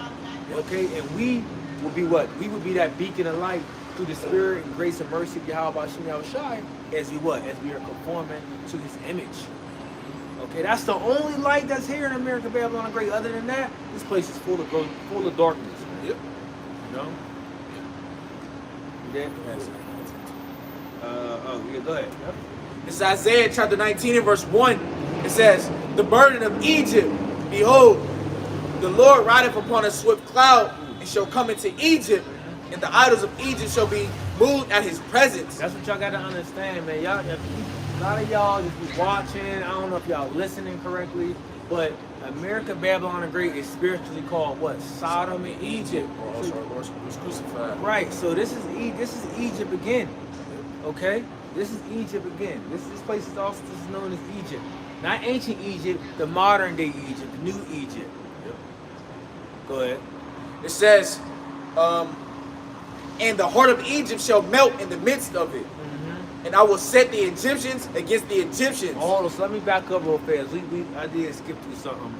Okay? And we will be what? We will be that beacon of light through the spirit and grace and mercy of Yahweh Bashim Yahushai as we what? As we are conforming to his image. Okay, that's the only light that's here in America, Babylon, and Great. Other than that, this place is full of darkness. Man. Yep. You know? Yeah. Yeah, go ahead. Yep. This is Isaiah chapter 19 and verse 1. It says, the burden of Egypt, behold, the Lord rideth upon a swift cloud, and shall come into Egypt, and the idols of Egypt shall be moved at his presence. That's what y'all gotta understand, man. Y'all, a lot of y'all just be watching. I don't know if y'all listening correctly, but America, Babylon, and Great is spiritually called what? Sodom and Egypt. Also, our Lord was crucified. Right. So this is Egypt again. Okay. This is Egypt again. This place is also known as Egypt, not ancient Egypt, the modern day Egypt, the new Egypt. Yep. Go ahead. It says, and the heart of Egypt shall melt in the midst of it. And I will set the Egyptians against the Egyptians. Hold on, so let me back up real fast. I did skip through something.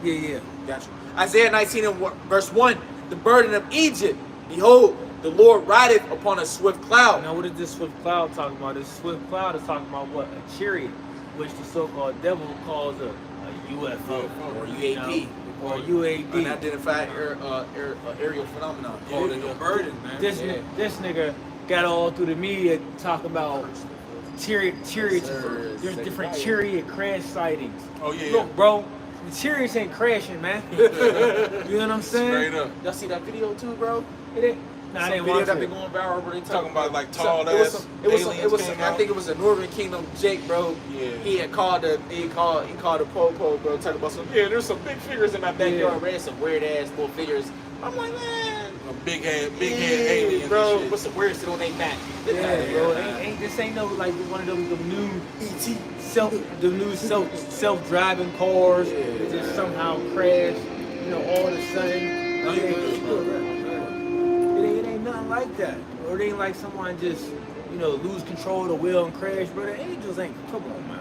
Yeah. Gotcha. Isaiah 19 and verse 1. The burden of Egypt. Behold, the Lord rideth upon a swift cloud. Now, what is this swift cloud talking about? This swift cloud is talking about what? A chariot, which the so-called devil calls a UFO. Or UAP. Or UAD. Unidentified aerial phenomenon. Oh, they're no burden, man. This nigga got all through the media talking about chariots. There's different chariot crash sightings. Oh yeah. Look, bro, the chariots ain't crashing, man. You know what I'm saying? Straight up. Y'all see that video too, bro? It ain't. Nah, I Some didn't video watch that it. been going viral, bro. They Talking about like so, tall it was ass some, came I out. think it was a Northern Kingdom Jake, bro. Yeah. He had called the po-po, bro, talking about some, yeah, there's some big figures in my backyard, Yeah. man, some weird ass little figures. I'm like, man, big head aliens bro. and shit. What's the word still on their back? Yeah, bro. This ain't no like one of them new self-driving cars that just somehow crash. You know, all of a sudden. No, you It ain't nothing like that. Or it ain't like someone just, you know, lose control of the wheel and crash. Bro, the angels ain't, come on, man.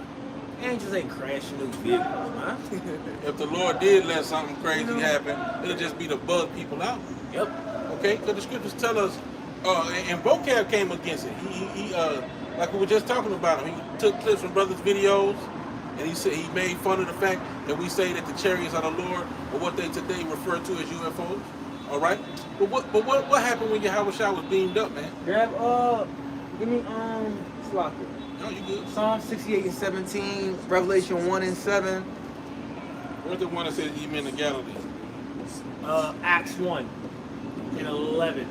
Angels ain't crashing those vehicles, man. If the Lord did let something crazy happen, it'll just be to bug people out. Yep. Okay? Because the scriptures tell us, and Vocab came against it. He like we were just talking about him, he took clips from brothers' videos, and he said he made fun of the fact that we say that the chariots are the Lord, or what they today refer to as UFOs. All right? But what happened when Yahweh Shah was beamed up, man? Grab, give me, Slocker. No, you good. Psalm 68 and 17, Revelation 1 and 7. Where's the one that says ye men of Galilee? Acts 1 and 11.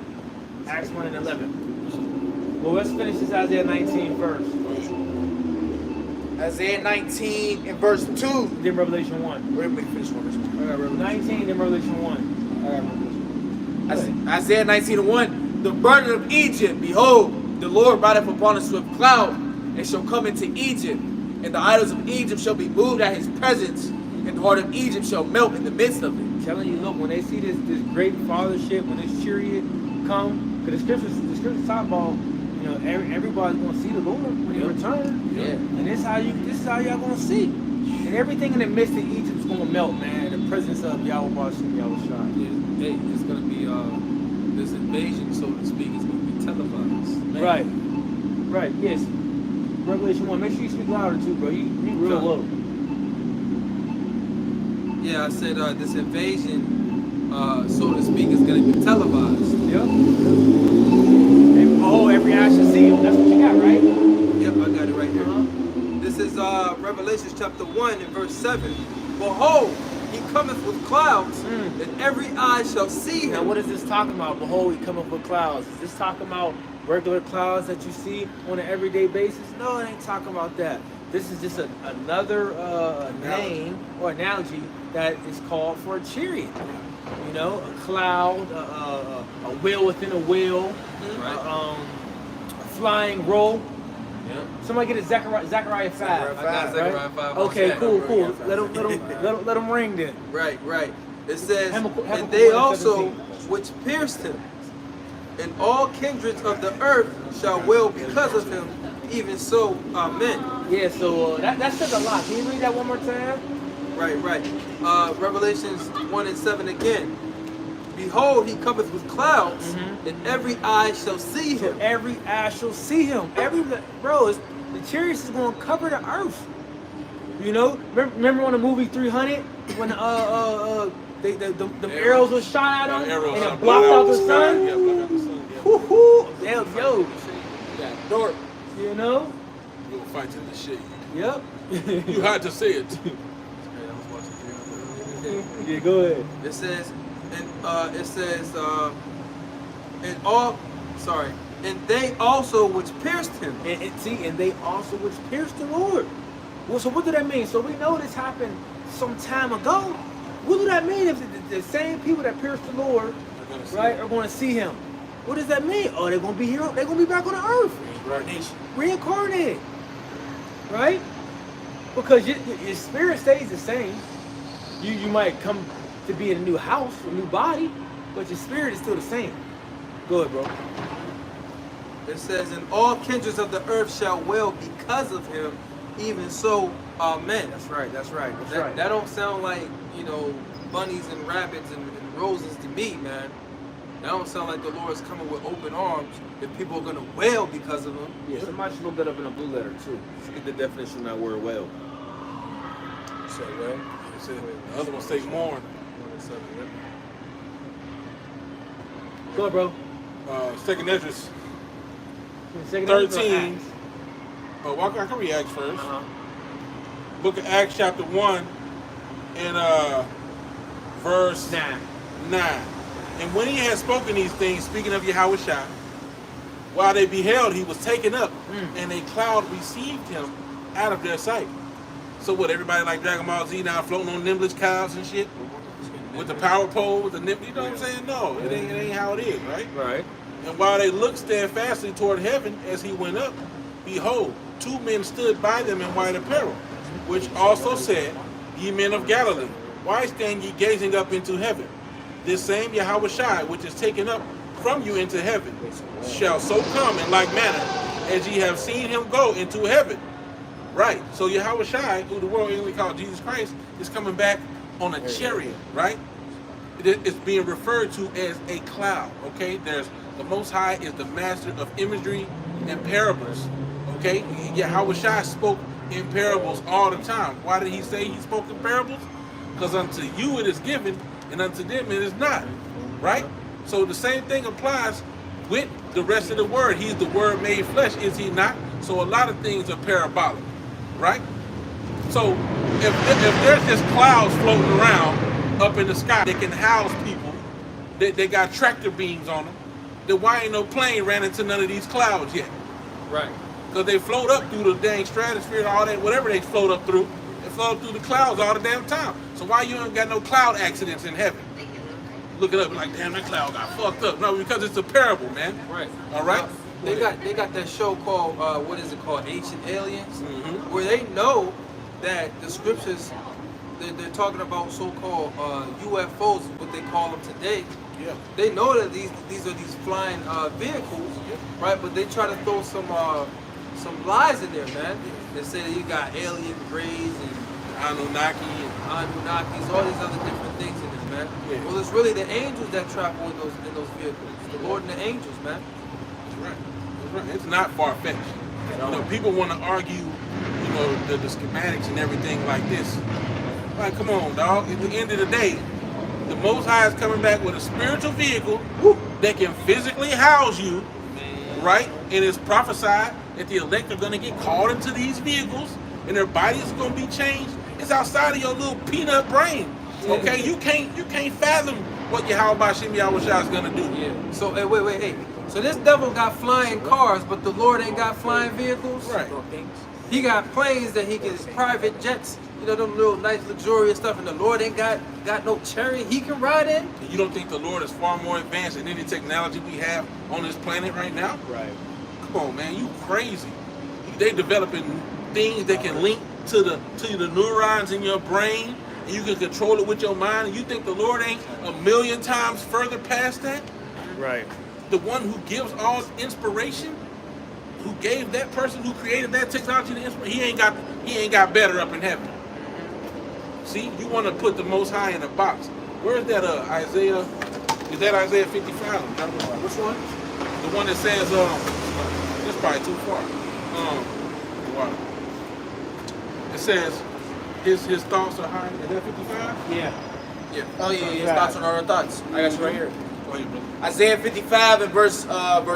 Acts 1 and 11. Well, let's finish this Isaiah 19 first. Isaiah 19 and verse 2. Then Revelation 1. Wait, finish one verse 1. 19, then Revelation 1. Isaiah 19 and 1. The burden of Egypt, behold, the Lord rideth upon a swift cloud, and shall come into Egypt, and the idols of Egypt shall be moved at his presence, and the heart of Egypt shall melt in the midst of it. Telling you, look, when they see this great fathership, when this chariot come, because the scriptures talk about, you know, everybody's going to see the Lord when he returns. Yeah. And this is how y'all going to see. And everything in the midst of Egypt is going to melt, man. In the presence of Yahweh Bashim, Yahweh Shah. Hey, it's going to be, this invasion, so to speak, is going to be televised. Right. Right, yes. Revelation 1. Make sure you speak louder too, bro. You real low. Yeah, I said this invasion, so to speak, is going to be televised. Yep. Every eye shall see him. That's what you got, right? Yep, I got it right here. This is Revelation chapter 1 and verse 7. Behold, he cometh with clouds, and every eye shall see Now, him. what is this talking about? Behold, he cometh with clouds. Is this talking about regular clouds that you see on an everyday basis? No, it ain't talking about that. This is just another name or analogy that is called for a chariot. You know, a cloud, a wheel within a wheel, a flying roll. Yeah. Somebody get a Zechariah 5. I got Zechariah 5. Okay, cool. Let them ring then. Right. It says, Habakkuk and they 1:17. also which pierced him, and all kindreds of the earth shall wail because of him, even so, amen. Yeah, so that says a lot. Can you read that one more time? Right. Revelations 1 and 7 again. Behold, he cometh with clouds, and every eye shall see So him. every eye shall see him. The chariots is going to cover the earth. You know, remember on the movie 300 when the arrows were shot at him and it blocked out the sun. Yeah, blocked out the sun. Yeah. Woo-hoo. Yo, Yeah, dork. you know? You'll fight in the shade. Yep. You had to say it. Yeah, go ahead. It says, and they also which pierced him. And they also which pierced the Lord. Well, so what do that mean? So we know this happened some time ago. What do that mean if the same people that pierced the Lord, right, are going to see him? What does that mean? Oh, they're going to be here. They're going to be back on the earth. Reincarnated. Right? Because your spirit stays the same. You might come to be in a new house, a new body, but your spirit is still the same. Go ahead, bro. It says, and all kindreds of the earth shall wail because of him, even so, amen. That's right. That don't sound like, you know, bunnies and rabbits and roses to me, man. That don't sound like the Lord's coming with open arms if people are going to wail because of him. Yeah, somebody should look that up in a blue letter, too. Let's get the definition of that word wail. Say well. The other one say mourn. Go ahead, bro. Second Esdras Second 13. Well, I can read Acts first. Book of Acts chapter 1 and verse 9. And when he had spoken these things, speaking of Yahweh Shah, while they beheld, he was taken up, and a cloud received him out of their sight. So what, everybody like Dragon Ball Z now floating on Nimbus cows and shit? with the power pole, with the nip. You know what I'm saying? No, it ain't how it is, right? Right. And while they looked steadfastly toward heaven as he went up, behold, two men stood by them in white apparel, which also said, Ye men of Galilee, why stand ye gazing up into heaven? This same Yahushua, which is taken up from you into heaven, shall so come in like manner as ye have seen him go into heaven. Right. So Yahushua, who the world only called Jesus Christ, is coming back on a chariot, right? It's being referred to as a cloud, okay? There's the Most High is the master of imagery and parables, okay? Yahushua spoke in parables all the time. Why did he say he spoke in parables? Because unto you it is given, and unto them it is not, right? So the same thing applies with the rest of the word. He's the word made flesh, is he not? So a lot of things are parabolic, right? So if there's just clouds floating around up in the sky that can house people, they got tractor beams on them, then why ain't no plane ran into none of these clouds yet? Right. Because they float up through the dang stratosphere and all that, whatever they float up through, they float up through the clouds all the damn time. So why you ain't got no cloud accidents in heaven? Look it up, like, damn, that cloud got fucked up. No, because it's a parable, man. Right. All right? They got that show called what is it called? Ancient Aliens, Mhm. where they know that the scriptures they're talking about so-called UFOs, what they call them today. Yeah. They know that these are these flying vehicles, right? But they try to throw some lies in there, man. They say that you got alien rays and Anunnaki. Anunnakis, all these other different things in there, man. Yeah. Well, it's really the angels that travel in those vehicles. The Lord and the angels, man. That's right. That's right. It's not far-fetched. You know, people want to argue, you know, the schematics and everything like this. Like, come on, dog. At the end of the day, the Most High is coming back with a spiritual vehicle that can physically house you, right? And it's prophesied that the elect are going to get called into these vehicles and their bodies are going to be changed. It's outside of your little peanut brain. Okay, you can't fathom what Yahweh Bashim Yahushua is going to do. Yeah. So hey, wait, hey. So this devil got flying cars, but the Lord ain't got flying vehicles. Right. He got planes that he can, private jets, you know, them little nice luxurious stuff, and the Lord ain't got no chariot he can ride in. And you don't think the Lord is far more advanced than any technology we have on this planet right now? Right. Come on, man, you crazy. They developing things that can link to the neurons in your brain, and you can control it with your mind. And you think the Lord ain't a million times further past that? Right. The one who gives all inspiration, who gave that person who created that technology the inspiration, he ain't got better up in heaven. See, you want to put the Most High in a box. Where's that Isaiah? Is that Isaiah 55? Which one? The one that says, it's probably too far. Wow. It says, his thoughts are high. Is that 55? Yeah. Yeah. Oh yeah, his thoughts on our thoughts. I got you right here. Go ahead, brother. Isaiah 55 and verse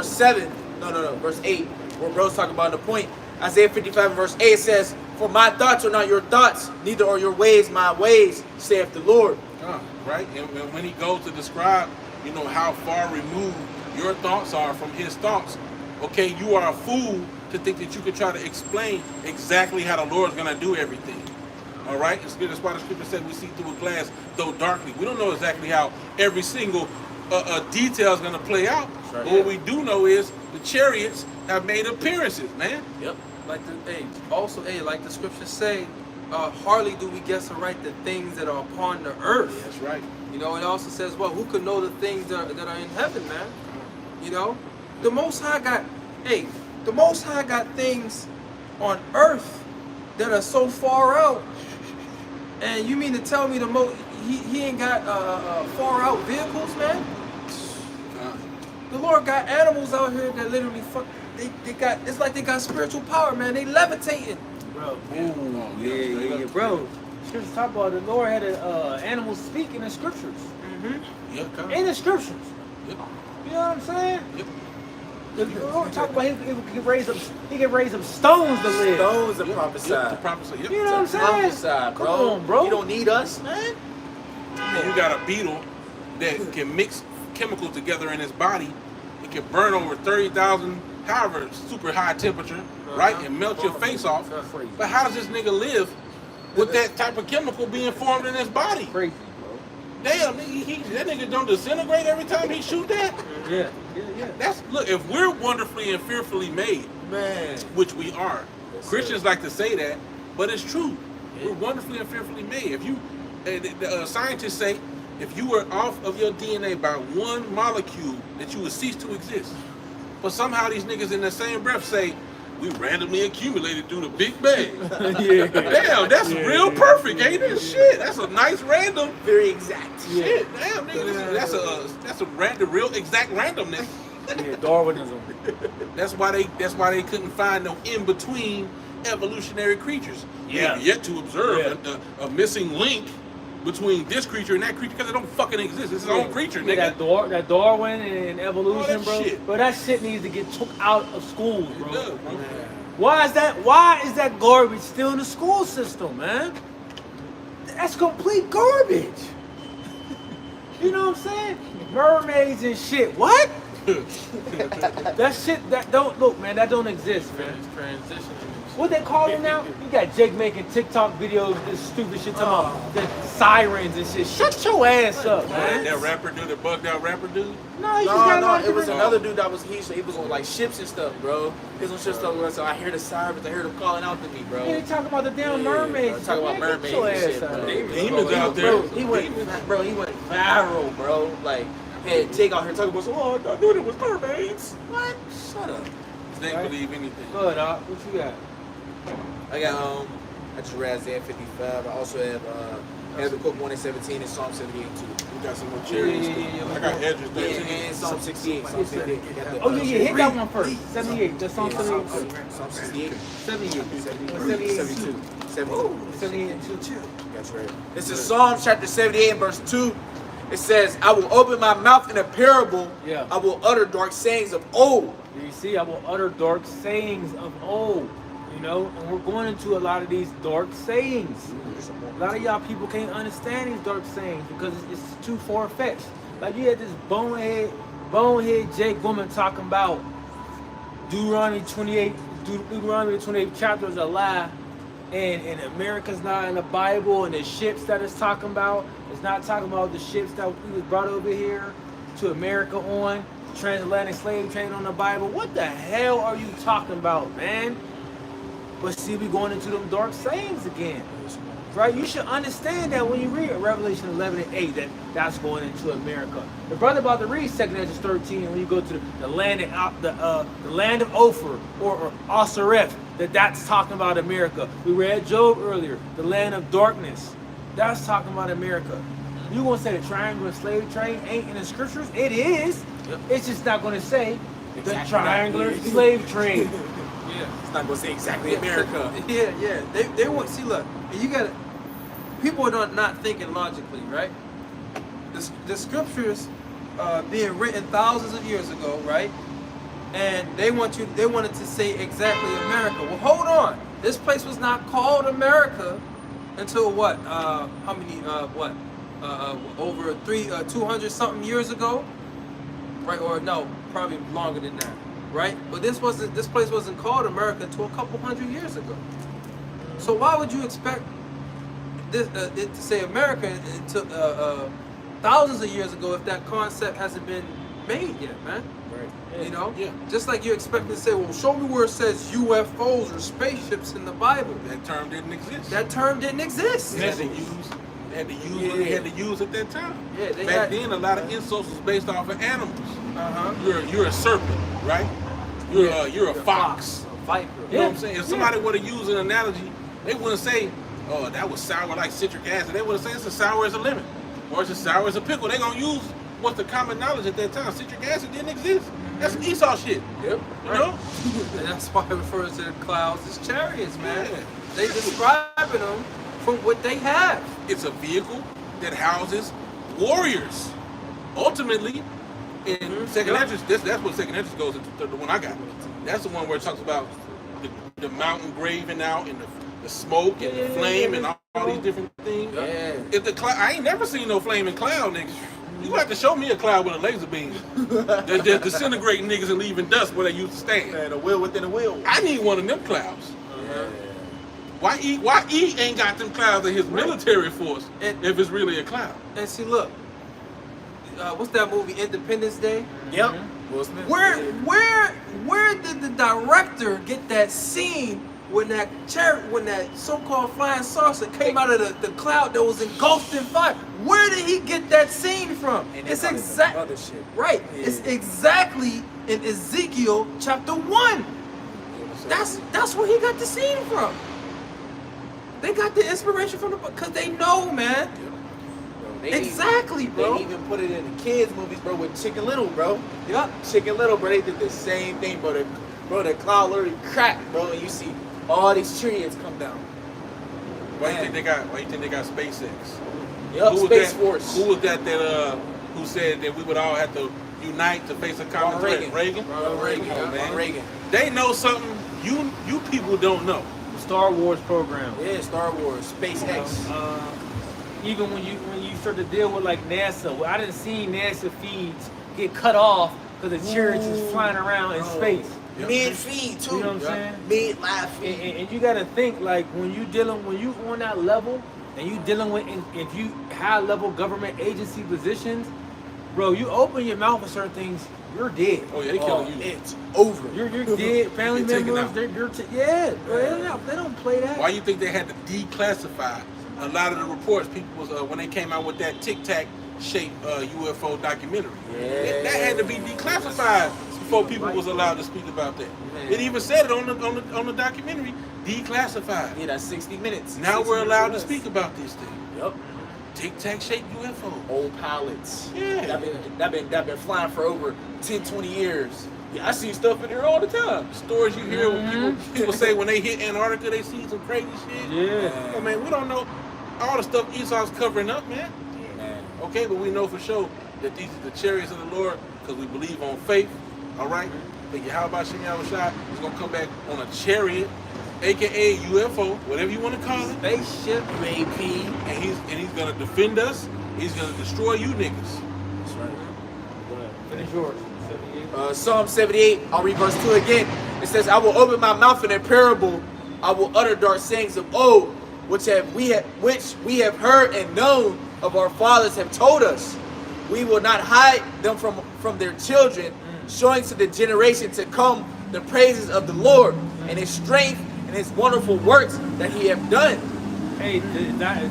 7. No, verse 8. Where bro's talking about the point. Isaiah 55 and verse 8 it says, For my thoughts are not your thoughts, neither are your ways my ways, saith the Lord. Right? And when he goes to describe, you know, how far removed your thoughts are from his thoughts, okay, you are a fool to think that you could try to explain exactly how the Lord's going to do everything. All right? That's why the scripture said we see through a glass, though darkly. We don't know exactly how every single detail is going to play out. Right. But what we do know is the chariots have made appearances, man. Yep. Like like the scriptures say, hardly do we guess aright the things that are upon the earth. That's right. You know, it also says, well, who could know the things that are in heaven, man? You know, the Most High got things on earth that are so far out. And you mean to tell me he ain't got far out vehicles, man? The Lord got animals out here that literally they got, it's like they got spiritual power, man. They levitating. Bro. Oh, Yeah. Bro. Scriptures talk about the Lord had animals speak in the scriptures. Mm-hmm. Yep, come. In the scriptures. Yep. You know what I'm saying? Yep. The Lord talk about he can raise up stones to live. Stones to Yep, prophesy. the prophecy. Yep. You know what I'm saying? Prophesy, bro. Come on, bro. You don't need us, man. And you got a beetle that can mix chemicals together in his body. It can burn over 30,000, however, super high temperature, right? And melt your face off. Crazy. But how does this nigga live with that type of chemical being formed in his body? Crazy, bro. Damn, that nigga don't disintegrate every time he shoot that. Yeah. That's look. If we're wonderfully and fearfully made, Man. which we are, Yes, Christians sir. like to say that, but it's true. Yeah. We're wonderfully and fearfully made. If you, scientists say, if you were off of your DNA by one molecule, that you would cease to exist. But somehow these niggas in the same breath say, we randomly accumulated through the Big Bang. Yeah. Damn, that's real perfect, ain't it? Shit, that's a nice random. Very exact. Shit, damn, nigga, that's a random, real exact randomness. Yeah, Darwinism. That's why they couldn't find no in between evolutionary creatures. Yeah. They've yet to observe a missing link between this creature and that creature because it don't fucking exist. It's its own creature, Yeah, nigga. that Darwin and evolution, that bro. shit. Bro, that shit needs to get took out of schools, It bro. does, bro. Why is that garbage still in the school system, man? That's complete garbage. You know what I'm saying? Mermaids and shit. What? That shit that don't look, man. That don't exist, man. Transitioning. What they call it now? You got Jake making TikTok videos, this stupid shit talking about the sirens and shit. Shut your ass up, man. That rapper dude, that bugged out rapper dude. No, you just got It was a another dude that was he was on like ships and stuff, bro. He was on ships and stuff. So I hear the sirens, I hear them calling out to me, bro. Yeah, they talking about the damn Yeah, mermaids. bro, talking about Man, get your mermaids and ass shit, out. bro. Demons out there. He went viral, bro. Like, had Jake out here talking about, oh, I knew it was mermaids. What? Shut up. They believe anything. Good, what you got? I got I just read Isaiah 55. I also have Habakkuk 1 and 17 and Psalm 78 too. We got some more cherries. Yeah. I got Edges Yeah, 13. and Psalm 68. Psalm 68. Oh yeah, hit that one first. 78. That's Psalm 78. Psalm 68. 78. 72. 72. 78 and 2. That's right. This is Psalm chapter 78 and verse 2. It says, I will open my mouth in a parable. Yeah. I will utter dark sayings of old. You see, I will utter dark sayings of old. You know, and we're going into a lot of these dark sayings. A lot of y'all people can't understand these dark sayings because it's too far-fetched. Like you had this bonehead Jake woman talking about Deuteronomy 28, Deuteronomy 28 chapter is a lie, and America's not in the Bible, and the ships that it's talking about, it's not talking about the ships that we was brought over here to America on, transatlantic slave trade on the Bible. What the hell are you talking about, man? But see, we going into them dark sayings again. Right? You should understand that when you read Revelation 11 and 8, that's going into America. The brother about to read 2 Ezra 13, when you go to the land of the land of Ophir or Osireth, that's talking about America. We read Job earlier, the land of darkness. That's talking about America. You gonna say the triangular slave trade ain't in the scriptures? It is. Yep. It's just not gonna say the Exactly. triangular slave trade. Yeah. It's not going to say exactly America. Yeah. They want, see, look, you gotta, people are not thinking logically, right? The scriptures being written thousands of years ago, right? And they wanted to say exactly America. Well, hold on. This place was not called America until what? How many? Over 200 something years ago, right? Or no, probably longer than that, right? But this place wasn't called America until a couple hundred years ago. So why would you expect this it to say America until thousands of years ago if that concept hasn't been made yet, man? Right. You know? Yeah. Just like you expect to say, well, show me where it says UFOs or spaceships in the Bible. That term didn't exist. That term didn't exist. They had to use what they had to use at that time. Yeah, they Back had- then, a lot of insults was based off of animals. Uh-huh. You're a serpent, right? You're a fox. A viper. You know what I'm saying? If somebody were to use an analogy, they wouldn't say, "Oh, that was sour like citric acid." They would say it's as sour as a lemon, or it's as sour as a pickle. They gonna use what's the common knowledge at that time. Citric acid didn't exist. That's some Esau shit. Yep. You know? And that's why it refers to the clouds as chariots, man. Yeah. They describing them from what they have. It's a vehicle that houses warriors. Ultimately, in Second Yep. Entrance, that's what Second Entrance goes into. The one I got. That's the one where it talks about the mountain graving out and the smoke and the flame and all these different things. Yeah. If the cloud, I ain't never seen no flaming cloud, niggas. You have to show me a cloud with a laser beam that's just disintegrating niggas and leaving dust where they used to stand. Man, a wheel within a wheel. I need one of them clouds. Why E ain't got them clouds in his military force And- if it's really a cloud? And see, look, what's that movie, Independence Day? Yep. Will Smith. Where did the director get that scene when that so-called flying saucer came out of the cloud that was engulfed in fire? Where did he get that scene from? And It's probably some exact other shit. right. Yeah. It's exactly in Ezekiel chapter 1. That's where he got the scene from. They got the inspiration from the book because they know, man. They Exactly, bro. They even put it in the kids' movies, bro, with Chicken Little, bro. Yup. Chicken Little, bro, they did the same thing, bro. The cloud literally cracked, bro, and you see all these chariots come down. Why you Man. think they got SpaceX? Yup, Who was Space that- Force. Who was that who said that we would all have to unite to face a common Ronald threat? Reagan. Reagan? Ronald Reagan, Come on, yeah. man. Reagan. They know something you people don't know. Star Wars program. Yeah, Star Wars, SpaceX. Even when you start to deal with like NASA, well, I didn't see NASA feeds get cut off because the chariots is flying around in space. Yep. Mid-feed, too. You know what I'm saying? Mid-live And, feed. and you got to think like when you on that level and you dealing with if you high level government agency positions, bro, you open your mouth for certain things, you're dead. Oh yeah, they killing you. It's over. You're dead. Family You're taken members, out. bro, they don't play that. Why you think they had to declassify a lot of the reports? People was when they came out with that Tic Tac shaped UFO documentary. Yeah. That had to be declassified before people was allowed to speak about that. Man. It even said it on the documentary, declassified. Yeah, that's 60 minutes. Now 60 we're allowed to minutes. speak about this thing. Yup. Tic Tac shaped UFO. Old pilots. Yeah. That been flying for over 10, 20 years. Yeah, I see stuff in here all the time. Stories you hear when people say when they hit Antarctica they see some crazy shit. Yeah. Oh man, we don't know all the stuff Esau's covering up, man. Man. Okay, but we know for sure that these are the chariots of the Lord because we believe on faith. All right? That Yahweh Shem Yahushua is going to come back on a chariot, aka UFO, whatever you want to call it. Spaceship. UAP. And he's going to defend us. He's going to destroy you niggas. That's right. Finish yours. Psalm 78, I'll read verse 2 again. It says, I will open my mouth in a parable. I will utter dark sayings of old, which we have heard and known of our fathers have told us. We will not hide them from their children, showing to the generation to come the praises of the Lord and his strength and his wonderful works that he have done. Hey, is this not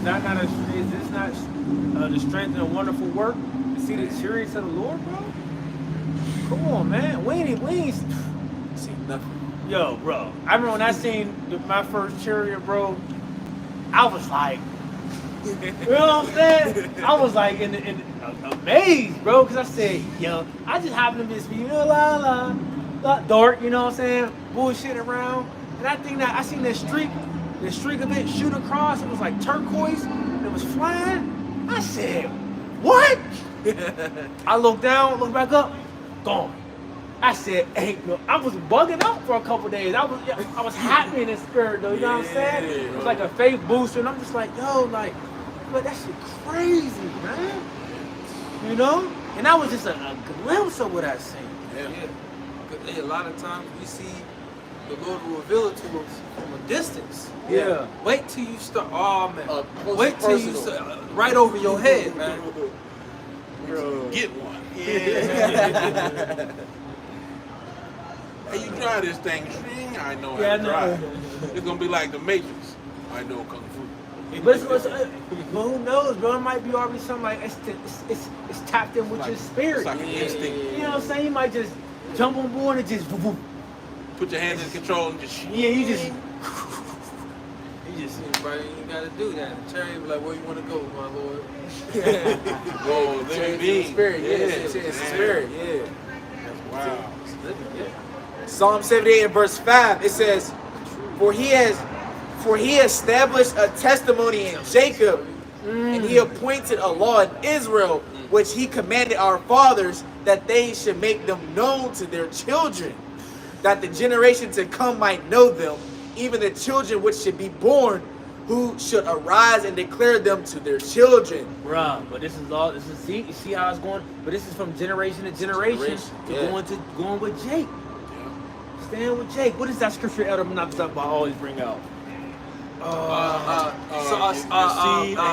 the strength and wonderful work to see the chariots of the Lord, bro? Come on, man. We ain't. See nothing. Yo, bro. I remember when I seen my first chariot, bro. I was like, you know what I'm saying? I was like amazed, bro, because I said, yo, I just happened to be, dark, you know what I'm saying? Bullshit around. And I seen that streak of it shoot across. It was like turquoise. And it was flying. I said, what? I looked down, looked back up, gone. I said, ain't no. I was bugging out for a couple days. I was happy in the spirit though. You know what I'm saying? It was like a faith booster, and I'm just like, yo, like, but that shit crazy, man. You know? And that was just a glimpse of what I seen. Yeah. 'Cause, a lot of times we see the Lord will reveal it to us from a distance. Yeah. Wait till you start. Oh man. Close Wait and till you personal. start right over your head, man. Get one. Yeah. Hey, you try this thing. Shing, I know Yeah, I how to know. drive. It's going to be like the Matrix. I know Kung Fu. But who knows, bro? It might be already something like it's tapped in with your spirit. It's like an instinct. You know what I'm saying? You might just jump on board and just boom, boom. Put your hand in control and just Yeah, you just Everybody, you gotta do that. The chariot be like, where you wanna go, my Lord? whoa, let Change me be. the spirit, yeah, Yes, change the man. spirit, yeah. Wow. Psalm 78 and verse 5, it says, For he established a testimony in Jacob, and he appointed a law in Israel, which he commanded our fathers, that they should make them known to their children, that the generation to come might know them, even the children which should be born, who should arise and declare them to their children. bruh, but this is see how it's going, but this is from generation to generation to yeah. going with Jake. Staying with Jake. What is that scripture Elder Menachem always bring out?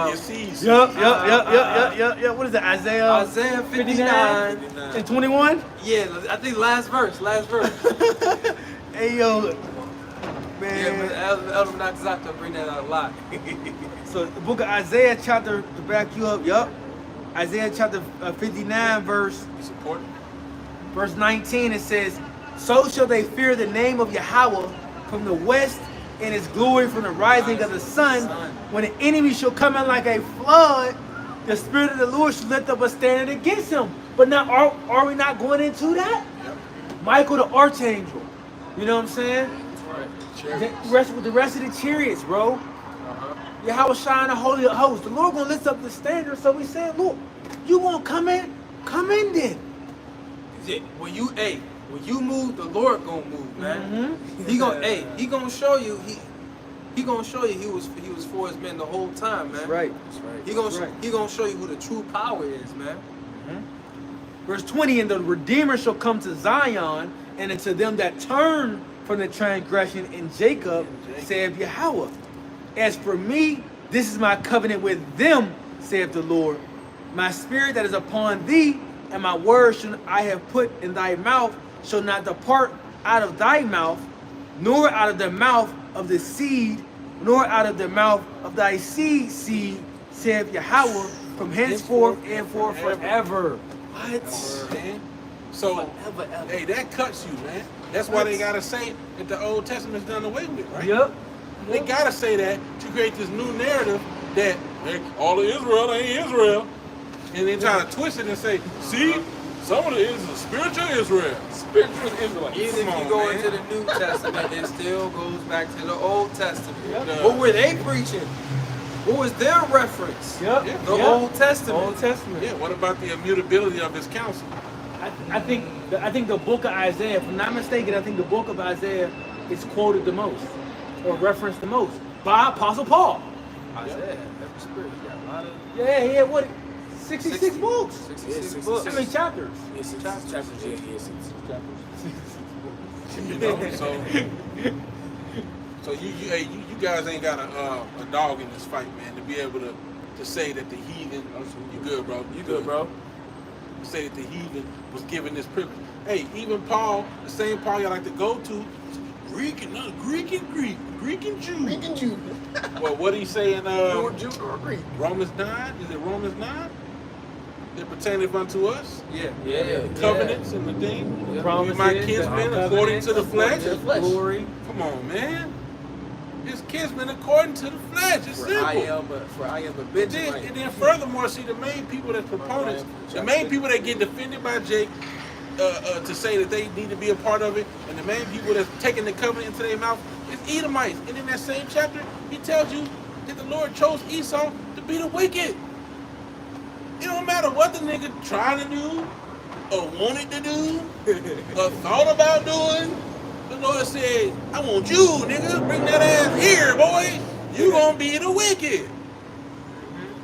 your seeds. Yup. What is it? Isaiah 59. and 21? Yeah, I think last verse. Hey, yo. Yeah, Man. but Elder Nakazaka bring that out a lot. So the book of Isaiah chapter, to back you up, Isaiah chapter 59 verse You support it? 19, it says, so shall they fear the name of Yahweh from the west, and his glory from the rising of the sun. When the enemy shall come in like a flood, the Spirit of the Lord shall lift up a standard against him. But now, are we not going into that? Yep. Michael the archangel. You know what I'm saying? Chariots. The rest of the chariots, bro. Yahweh shine the holy host. The Lord gonna lift up the standard. So we saying, Lord, you gonna come in? Come in then. When you move, the Lord gonna move, man. Mhm. He gonna show you he gonna show you he was for his men the whole time, man. Right. He gonna show you who the true power is, man. Verse 20, and the Redeemer shall come to Zion, and unto them that turn from the transgression in Jacob, saith Yahweh. As for me, this is my covenant with them, saith the Lord. My spirit that is upon thee, and my words I have put in thy mouth, shall not depart out of thy mouth, nor out of the mouth of the seed, nor out of the mouth of thy seed, saith Yahweh, from henceforth and for forever. What? Man. So, hey, that cuts you, man. That's why they gotta say that the Old Testament's done away with, right? Yep. They gotta say that to create this new narrative that hey, all of Israel ain't Israel, and then try to twist it and say, see, some of it is a spiritual Israel, spiritual Israel. Even Come if you on, go man. into the New Testament, it still goes back to the Old Testament. Yep. What were they preaching? What was their reference? Yep. Yeah. The Old Testament. Old Testament. Yeah, what about the immutability of his counsel? I think the book of Isaiah, if I'm not mistaken, I think the book of Isaiah is quoted the most or referenced the most by Apostle Paul. Isaiah, every spirit, he got a lot of Yeah, he had what? 66 books. 66 books. How many chapters? Yes, chapters. You know, so you guys ain't got a dog in this fight, man, to be able to say that the heathen, you good, bro? You good, bro? Say that the heathen was given this privilege. Hey, even Paul, the same Paul you like to go to, Greek and Jew. Well, what did he say in Jew or Greek? Romans 9? Is it Romans 9? They pertaineth unto us, Yeah. the covenants and the thing. Yeah. Promises, My kinsmen the according to the flesh. to the flesh. Glory. Come on, man. His kinsmen according to the flesh. It's For simple. I am a And Benjamite. then furthermore, see, the main people that's proponents, the main people that get defended by Jake to say that they need to be a part of it, and the main people that's taking the covenant into their mouth is Edomites. And in that same chapter, he tells you that the Lord chose Esau to be the wicked. It don't matter what the nigga trying to do, or wanted to do, or thought about doing. The Lord said, I want you, nigga, bring that ass here, boy. You gonna be the wicked.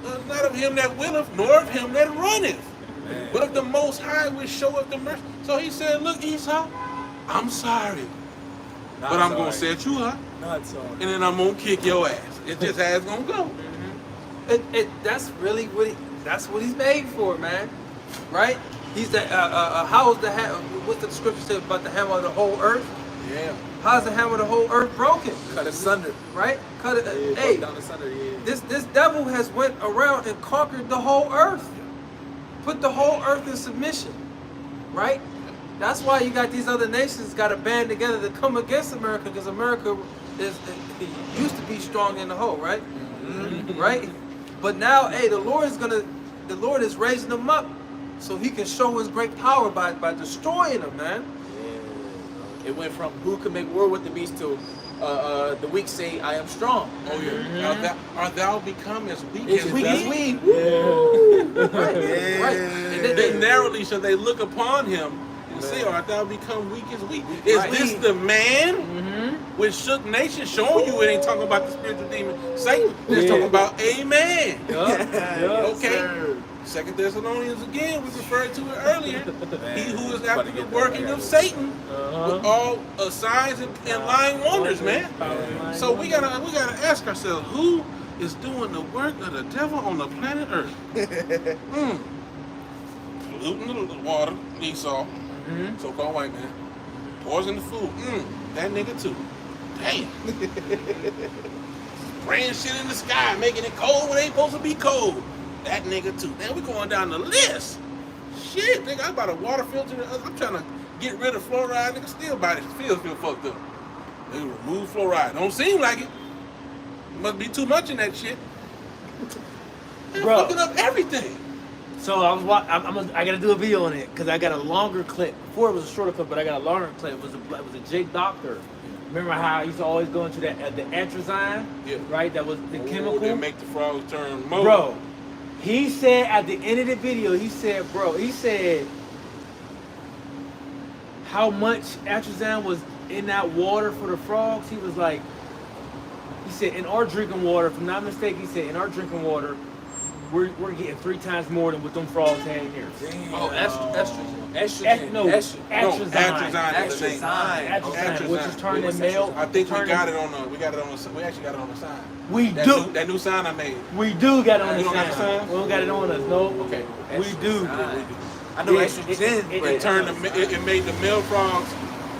It's not of him that willeth, nor of him that runneth, but of the Most High which showeth the mercy. So he said, look, Esau, I'm sorry, but I'm gonna set you up, Not sorry. and then I'm gonna kick your ass. It's just how it's gonna go. That's really that's what he's made for, man. Right? He's the how is the what's the scripture say about the hammer of the whole earth? Yeah. How's the hammer of the whole earth broken? Cut asunder. Right? Cut it. Yeah, Hey, broke down asunder. Yeah. this devil has went around and conquered the whole earth. Put the whole earth in submission. Right? That's why you got these other nations got to band together to come against America, because America used to be strong in the whole, right? Right? But now, hey, the Lord is raising them up so he can show his great power by destroying them, man. Yeah. It went from who can make war with the beast to the weak say, I am strong. Oh yeah. Art thou become as weak It's as weak as we? we. Right? And then narrowly shall they look upon him and say, art thou become weak as we? Is Right. this the man which shook nations, showing you it ain't talking about the spiritual demon Satan? It's talking about a man. Okay. 2 Thessalonians again, we referred to it earlier. He who is About after to the get that. working of Satan with all signs and lying wonders, man. So we gotta ask ourselves, who is doing the work of the devil on the planet Earth? Polluting the water, Esau, so-called white man. Poison the food, that nigga too. Damn. Spraying shit in the sky, making it cold when it ain't supposed to be cold. That nigga too. Man, we going down the list. Shit, nigga, I bought a water filter. I'm trying to get rid of fluoride. Nigga, still body feels feel fucked up. They remove fluoride. Don't seem like it. Must be too much in that shit. Man, Bro. fucking up everything. So I gotta do a video on it because I got a longer clip. Before it was a shorter clip, but I got a longer clip. It was a Jake Doctor. Remember how I used to always go into that the atrazine, Yeah. right? That was the chemical. That make the frogs turn mode. Bro, he said at the end of the video, he said how much atrazine was in that water for the frogs. He was like, he said in our drinking water, if I'm not mistaken, he said in our drinking water, we're getting 3 times more than what them frogs had in here. Oh, estrogen. Estrogen. Atrazine. Atrazine is the name. Atrazine, which is turning male. I think we turning- got it on the. We actually got it on the sign. We That do. That new sign I made. We do got it on You the don't got the sign. sign? We don't got it on us, no. Okay. We do. I know Yeah, estrogen, it but It turned it made the male frogs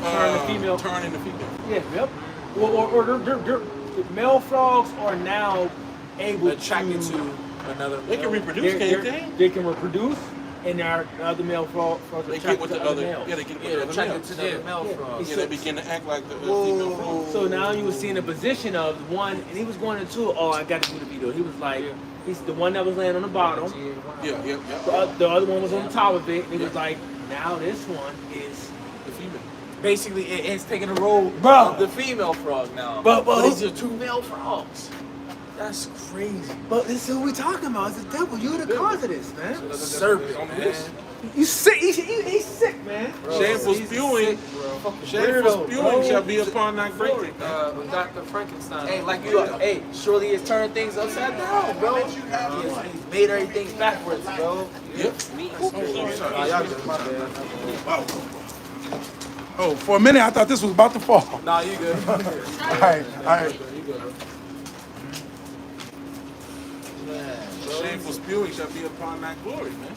Turn the female. turn into female. Yeah, yep. Or the male frogs are now able attracted to another. They can reproduce, can't they? They can reproduce, and our other male frogs are They attracted get with to the other other. males. Yeah, they get with Yeah, the other attracted males. to the male Yeah. frogs. Yeah, they begin to act like the female frogs. So now you will see in a position of one, and he was going into it. Oh, I got to do the video. He was like, he's the one that was laying on the bottom. Yeah. The other one was on the top of it. And he was like, now this one is. The female. Basically, it's taking the role Bro. of the female frog now. But- these are 2 male frogs. That's crazy. But this is who we talking about. It's the devil. You're the cause of this, man. Serpent, on the man. list. You sick. He's sick, man. Shameful he's spewing. sick, bro. Shameful Weirdo, spewing bro. shall be upon thy glory. Dr. Frankenstein. Hey, like you, hey, surely it's turning things upside down, bro. He's made everything backwards, bro. Yep. Nah, y'all good, my bad. Oh, for a minute I thought this was about to fall. Nah, you good. All right, all right. You good, bro. Shameful spewing shall be upon thy glory, man.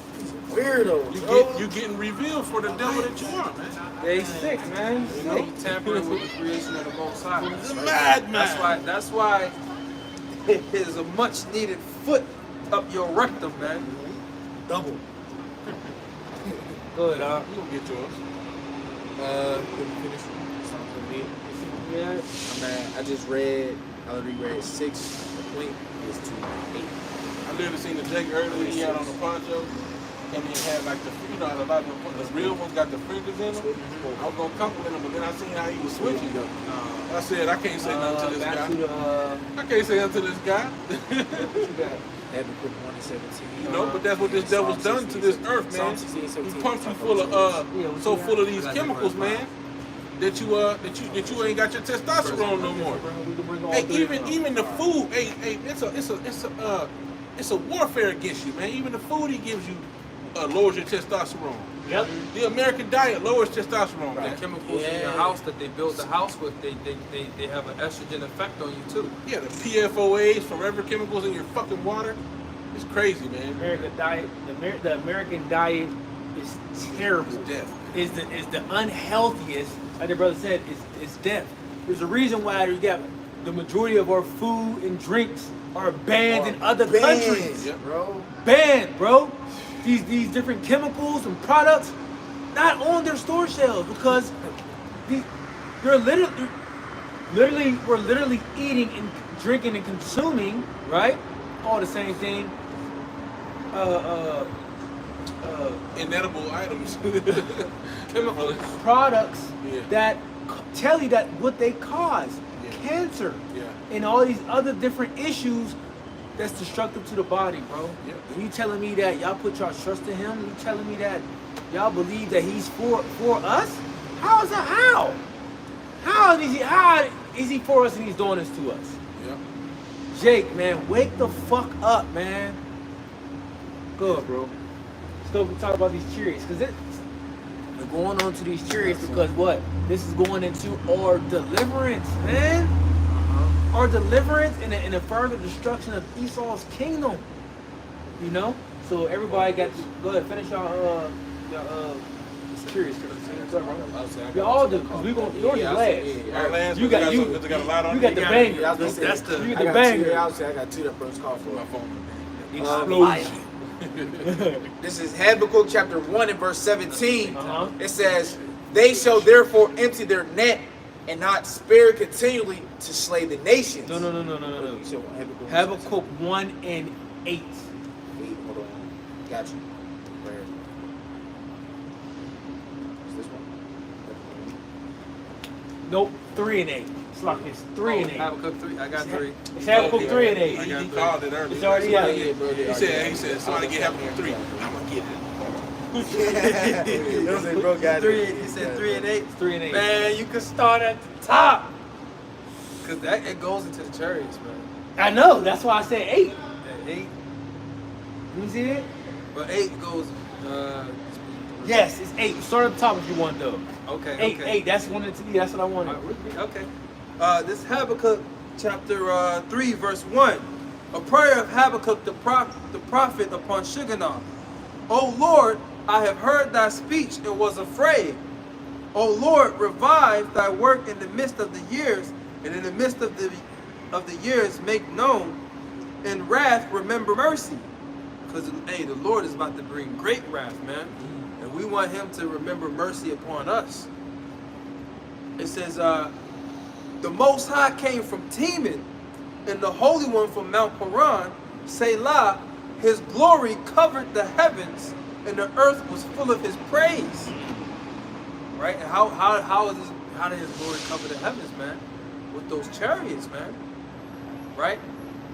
Weirdo, You getting revealed for the devil that you are, man. Yeah, he's sick, man. He's sick. He tampering with the creation of the Most High. He's a madman. That's why it is a much needed foot up your rectum, man. double. Good, You gonna get yours. Let me finish something me. Yeah. I just already read 6. The point is to 8. I literally seen the Jake earlier. He had on the poncho, and he had like the, you know, a lot of the real ones got the fringes in them. I was gonna compliment him, but then I seen how he was switching them. I said, I can't say nothing to this Back to guy. the, I can't say nothing to this guy. what you got? Had to put 1 and 17. You know, but that's what this devil's done to this earth, man. He pumps you full of so full of these chemicals, man, that you ain't got your testosterone no more. Hey, even the food, hey, it's a warfare against you, man. Even the food he gives you lowers your testosterone. Yep. The American diet lowers testosterone, The man. chemicals in your house that they built the house with, they have an estrogen effect on you too. Yeah, the PFOAs, forever chemicals in your fucking water. It's crazy, man. American diet. The American diet is terrible. It's death. Is the unhealthiest? Like the brother said, is death. There's a reason why you got the majority of our food and drinks are banned in other countries. Yep. Bro. Banned, bro. These different chemicals and products not on their store shelves because we're literally eating and drinking and consuming, right? All the same thing. Inedible items. Chemicals. Products Yeah. that tell you that what they cause, Yeah. cancer, Yeah. and all these other different issues that's destructive to the body, bro. Yeah. And you telling me that y'all put y'all trust in him? You telling me that y'all believe that he's for us? How is that? How is he for us and he's doing this to us? Yep. Jake, man, wake the fuck up, man. Go, bro. Let's go talk about these chariots, because we're going on to these chariots because what? This is going into our deliverance, man. Our deliverance and the further destruction of Esau's kingdom. You know? So everybody got to go ahead, finish your chariots. We all do, because we gonna yours is last. Our last, You got you. they got a lot on You got the banger. Yeah, I was gonna say, That's the you I got the got banger. I got two that first call for my phone. Explosion. This is Habakkuk chapter 1 and verse 17. Uh-huh. It says, they shall therefore empty their net and not spare continually to slay the nations. No. You said what, Habakkuk 1 and 8. Wait, hold on. Got you. Where? Is this one? Nope, 3 and 8. It's like it's 3 and 8. Habakkuk 3. I got 3. It's Habakkuk 3 and 8. He called it earlier. It's already out. He said, somebody get Habakkuk 3. I'm gonna get it. Bro got Three. it. He said 3 and 8. It's 3 and 8. Man, you can start at the top. Cause that it goes into the chariots, man. I know, that's why I said 8. At 8, You see it? but 8 goes. Yes, it's 8. Start at the top if you want though. Okay. 8, okay. 8. That's one to me. That's what I wanted. Okay. This Habakkuk chapter 3 verse 1. A prayer of Habakkuk the prophet upon Shigionoth. O Lord, I have heard thy speech and was afraid. O Lord, revive thy work in the midst of the years, and in the midst of the years make known. In wrath remember mercy. Because the Lord is about to bring great wrath, man. And we want him to remember mercy upon us. It says, the Most High came from Teman, and the Holy One from Mount Paran, Selah. His glory covered the heavens, and the earth was full of his praise. Right? And how did his glory cover the heavens, man? With those chariots, man. Right?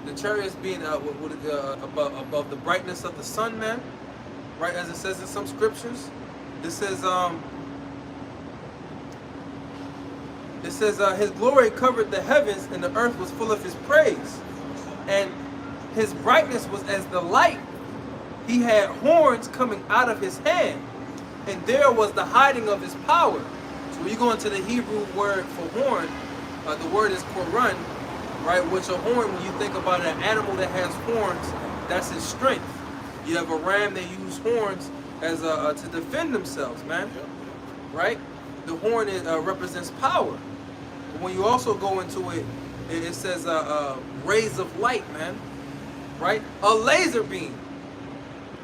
The chariots being above the brightness of the sun, man. Right? As it says in some scriptures. It says his glory covered the heavens, and the earth was full of his praise. And his brightness was as the light. He had horns coming out of his hand, and there was the hiding of his power. So when you go into the Hebrew word for horn, the word is koran, right? Which a horn, when you think about an animal that has horns, that's his strength. You have a ram, they use horns as to defend themselves, man. Right? The horn represents power. But when you also go into it, it says rays of light, man. Right? A laser beam.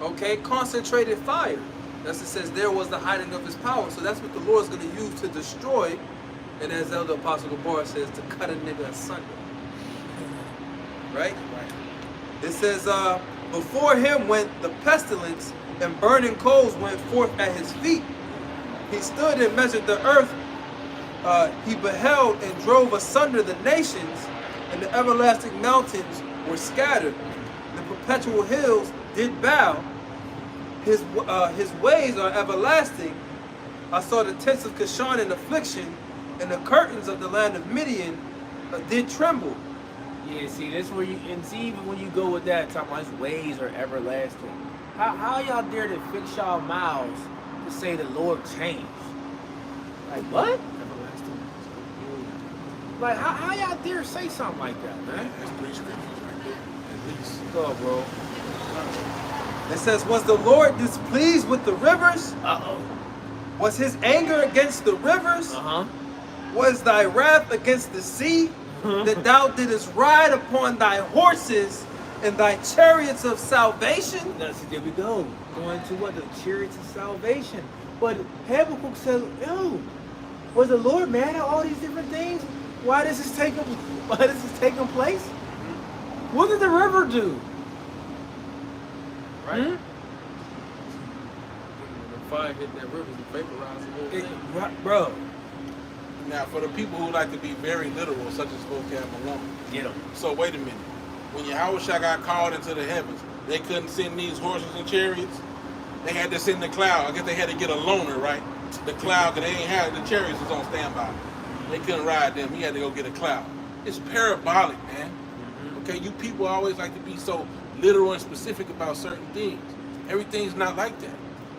Okay? Concentrated fire. That's it says there was the hiding of his power. So that's what the Lord's going to use to destroy. And as Elder Apostle Gabar says, to cut a nigga asunder. Right? It says, before him went the pestilence, and burning coals went forth at his feet. He stood and measured the earth. He beheld and drove asunder the nations, and the everlasting mountains were scattered. The perpetual hills did bow. His ways are everlasting. I saw the tents of Kashan in affliction, and the curtains of the land of Midian did tremble. Yeah, see, that's where you, and see, even when you go with that, talking about his ways are everlasting. How y'all dare to fix y'all mouths to say the Lord changed? Like, what? Everlasting. Like, how y'all dare say something like that, man? That's 3 scriptures right there, at least. Go, bro. It says, was the Lord displeased with the rivers? Uh-oh. Was his anger against the rivers? Uh-huh. Was thy wrath against the sea? That thou didst ride upon thy horses and thy chariots of salvation? Now, see, there we go. Going to what? The chariots of salvation. But Habakkuk says, yo, was the Lord mad at all these different things? Why does this take place? What did the river do? Right? The fire hit that river and vaporized the whole thing. Bro, Now, for the people who like to be very literal, such as vocab Malone, get him. so wait a minute. When Yahushua got called into the heavens, they couldn't send these horses and chariots. They had to send the cloud. I guess they had to get a loaner, right? The cloud, because they ain't had the chariots was on standby. They couldn't ride them. He had to go get a cloud. It's parabolic, man. Okay, you people always like to be so literal and specific about certain things. Everything's not like that.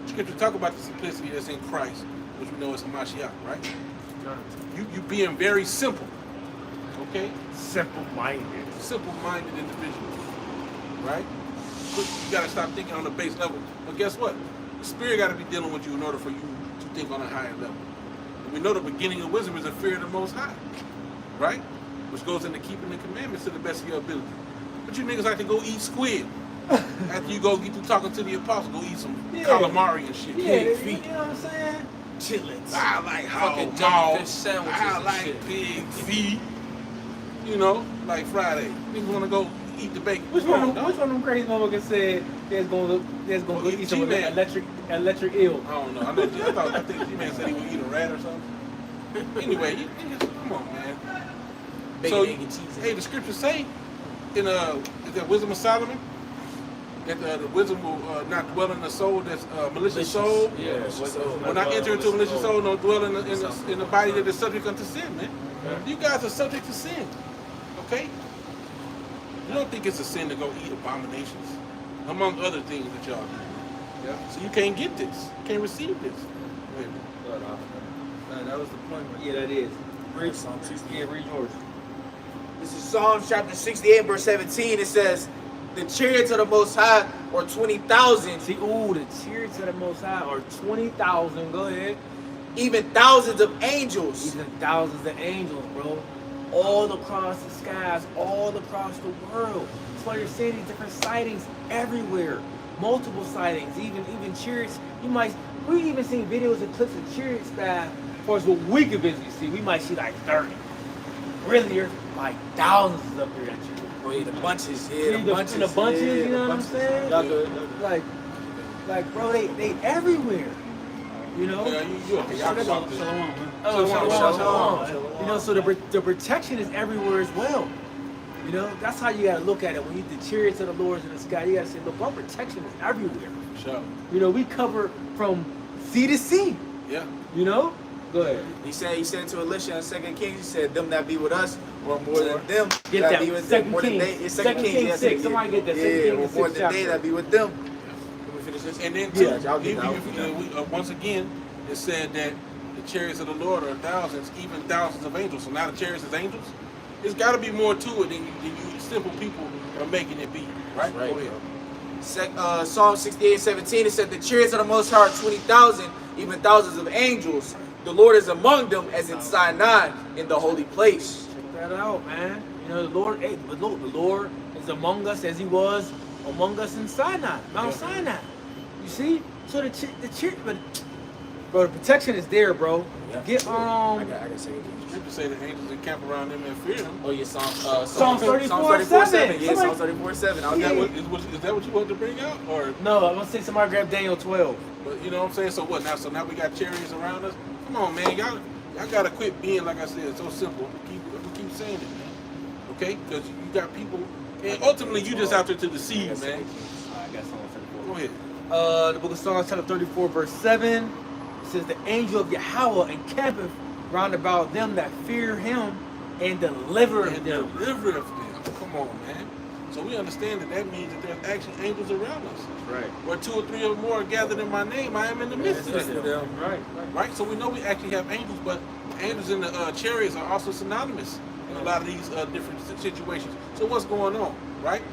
Scripture talk about the simplicity that's in Christ, which we know is Hamashiach, right? You being very simple, okay? Simple-minded. Simple-minded individuals, right? But you gotta stop thinking on the base level. But guess what? The Spirit gotta be dealing with you in order for you to think on a higher level. And we know the beginning of wisdom is a fear of the Most High, right? Which goes into keeping the commandments to the best of your ability. But you niggas like to go eat squid. After you go get through talking to the apostle, go eat some calamari and shit. Yeah, Pig you feet. know what I'm saying? Chitlins. I like Fucking hog jellyfish maw. sandwiches I and like shit. pig feet. You know, like Friday. Niggas want to go eat the bacon. Which Come one? on, Which dog. one of them crazy motherfuckers said there's gonna Well, go eat some G-Man. electric eel? I don't know. I think G-Man said he would eat a rat or something. Anyway, you niggas, come on, man. Bacon, So, egg, and cheese. hey, the scriptures say in is that Wisdom of Solomon that the wisdom will not dwell in the soul that's malicious soul. Yeah, When I enter into a malicious soul, no dwell in the body that is subject unto sin, man. You guys are subject to sin, okay? You don't think it's a sin to go eat abominations, among other things that y'all do. Yeah. So you can't get this. You can't receive this. Wait a minute. That was the point. Right? Yeah, that is. Read Yeah, read yours. This is Psalms chapter 68, verse 17. It says, the chariots of the Most High are 20,000, See, ooh, the chariots of the Most High are 20,000. Go ahead. even thousands of angels. Even thousands of angels, bro. All across the skies, all across the world. That's why you're seeing these different sightings everywhere. Multiple sightings, even chariots. We even seen videos and clips of chariots that, as far as what we could visually see, we might see like 30. Really, there's like thousands up here that you. Oh, yeah, the bunches. Yeah, See, the bunches. in the bunches, yeah, you know the what I'm bunches. saying? Y'all good. Like, bro, they everywhere. You know? Yeah, you okay. Y'all can talk this. Oh, Shalom. shalom. You know, so the protection is everywhere as well. You know, that's how you gotta look at it. When you the chariots of the Lord in the sky, you gotta say, look, our protection is everywhere. Sure. You know, we cover from sea to sea. Yeah. You know? Go ahead. He said to Elisha in 2 Kings, he said, them that be with us, or more than them Get that that. be with 2 them. More than Kings. they. It's 2 2 Kings yeah, 6. Somebody get that. 2 Yeah, Kings or more 6 than they chapter. that be with them. Can we finish this? And then Yeah, too, y'all get even that. if once again, it said that the chariots of the Lord are thousands, even thousands of angels. So now the chariots is angels. There's got to be more to it than you simple people are making it be, right? Right. Go ahead. Psalm 68:17, it said, the chariots of the Most High are 20,000, even thousands of angels. The Lord is among them as in Sinai in the holy place. Check that out, man. You know, the Lord is among us as he was among us in Sinai, Mount Sinai. You see? So bro, the protection is there, bro. Yeah. Get I got 2 Kings. Scripture say the angels encamp around them and fear them. Oh yeah, Psalms 34:7. Yeah, Psalms 34:7. Is that what you want to bring out, or? No, I'm gonna say somebody grab Daniel 12. But you know what I'm saying? So what now? So now we got chariots around us. Come on, man. Y'all gotta quit being, like I said, so simple. We keep saying it, man. Okay? Because you got people, and ultimately you just out there to deceive, man. I got Psalm 34. Go ahead. The book of Psalms, chapter 34, verse 7. It says, the angel of Yahweh encampeth round about them that fear him and delivereth And them. deliver of them. Come on, man. So we understand that means that there's actually angels around us. Right. Where 2 or 3 or more are gathered in my name, I am in the midst of them. Right. Right? So we know we actually have angels, but angels in the chariots are also synonymous in a lot of these different situations. So what's going on, right?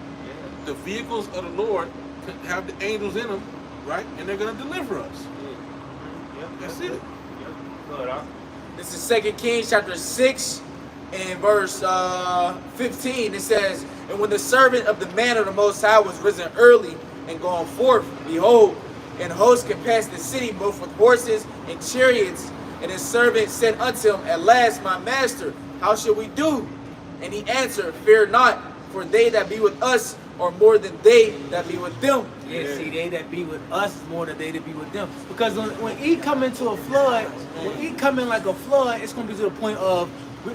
The vehicles of the Lord have the angels in them, right? And they're going to deliver us. That's it. Good, huh? This is 2 Kings chapter 6 and verse 15. It says, and when the servant of the man of the Most High was risen early and gone forth, behold, and hosts compassed the city both with horses and chariots. And his servant said unto him, at last, my master, how shall we do? And he answered, fear not, for they that be with us are more than they that be with them. Yeah, see, they that be with us is more than they that be with them. Because when he come into a flood, when he come in like a flood, it's gonna be to the point of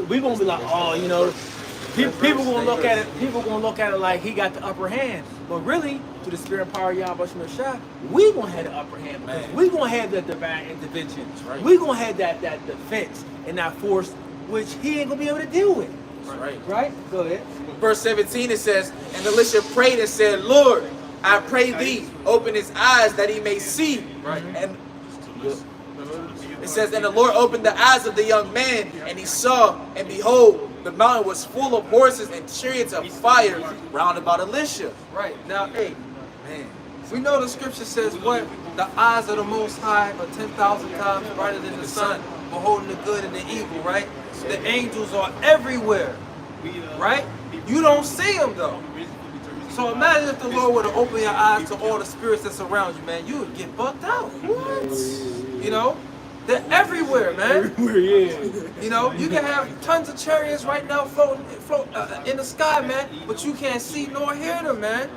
we gonna be like, oh, you know, people gonna look at it. People gonna look at it like he got the upper hand. But really, through the spirit and power of Yahweh Shah, we gonna have the upper hand because we gonna have that divine intervention. Right. We gonna have that defense and that force, which he ain't gonna be able to deal with. Right. Right? Go ahead. Verse 17 it says, and Elisha prayed and said, Lord, I pray thee, open his eyes that he may see. Right. And it says, and the Lord opened the eyes of the young man, and he saw, and behold, the mountain was full of horses and chariots of fire round about Elisha. Right. Now, hey, man, we know the scripture says what? The eyes of the Most High are 10,000 times brighter than the sun, beholding the good and the evil, right? The angels are everywhere, right? You don't see them, though. So imagine if the Lord were to open your eyes to all the spirits that surround you, man. You would get bucked out. What? You know? They're everywhere, man. Everywhere, yeah. You know, you can have tons of chariots right now floating in the sky, man, but you can't see nor hear them, man.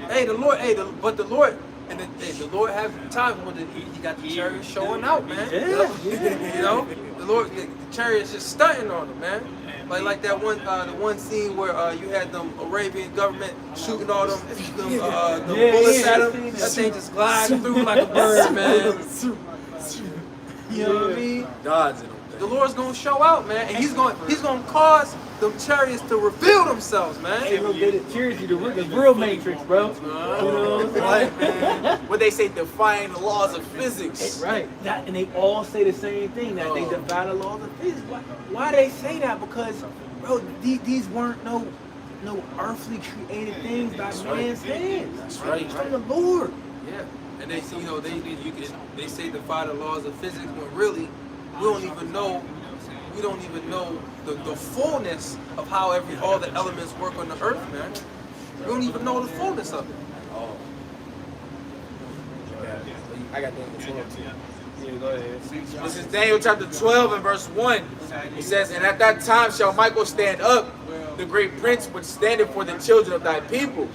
Hey, the Lord, but the Lord, and the Lord has times when he got the chariots showing out, man. Yeah. You know, the Lord, the chariots just stunting on them, man. Like that one, the one scene where you had them Arabian government shooting all them bullets at them. That thing just gliding through like a bird, man. You know what I mean? God's in them. The Lord's gonna show out, man, and He's gonna cause them chariots to reveal themselves, man. Hey, look, seriously, the real Matrix, bro. You know what I'm saying? What they say, defying the laws of physics. Right. And they all say the same thing, that they defy the laws of physics. Why they say that? Because, bro, these weren't no earthly created things by man's hands. That's right. It's from the Lord. Yeah. And they, you know, they say defy the laws of physics when really we don't even know the fullness of how all the elements work on the earth, man. We don't even know the fullness of it. I got Daniel 12 too. Yeah, go ahead. This is Daniel chapter 12 and verse 1. It says, and at that time shall Michael stand up, the great prince which standeth for the children of thy people.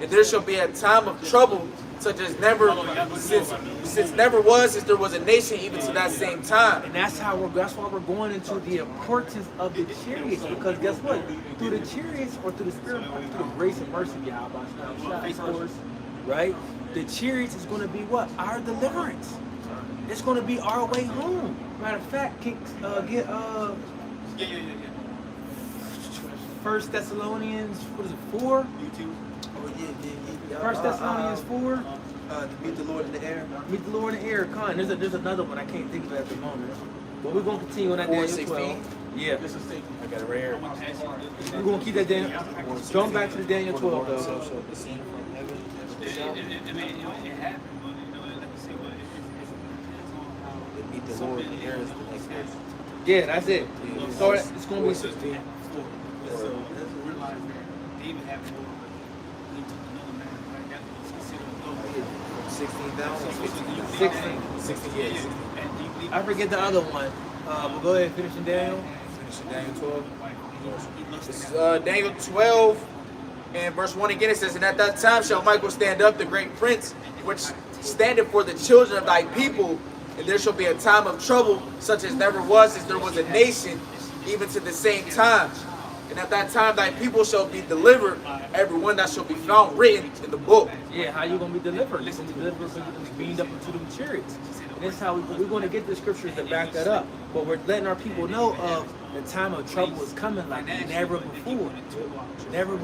And there shall be a time of trouble such as never since never was, since there was a nation even to that same time. And that's why we're going into the importance of the chariots, because guess what? Through the chariots, or through the spirit, through the grace and mercy of Yahweh, of course, right? The chariots is going to be what? Our deliverance. It's going to be our way home. Matter of fact, get 1 Thessalonians, what is it, 4? First Thessalonians 4. To meet the Lord in the air. Meet the Lord in the air. Con. There's another one I can't think of at the moment. But we're going to continue on that Daniel 12. Yeah. I got it right here. We're going to keep that Daniel. Jump back to the Daniel 12 though. Meet the Lord in the air is the next verse. Yeah, that's it. So it's going to be 16. I forget the other one. But go ahead, finish in Daniel. Daniel 12. This is Daniel 12 and verse 1 again. It says, and at that time shall Michael stand up, the great prince, which standeth for the children of thy people, and there shall be a time of trouble such as never was since there was a nation, even to the same time. And at that time thy people shall be delivered, every one that shall be found written in the book. Yeah, how you going to be delivered? You're going to be delivered so you can be beamed up into them chariots. And that's how we're going to get the scriptures to back that up. But we're letting our people know of the time of trouble is coming like never before. Never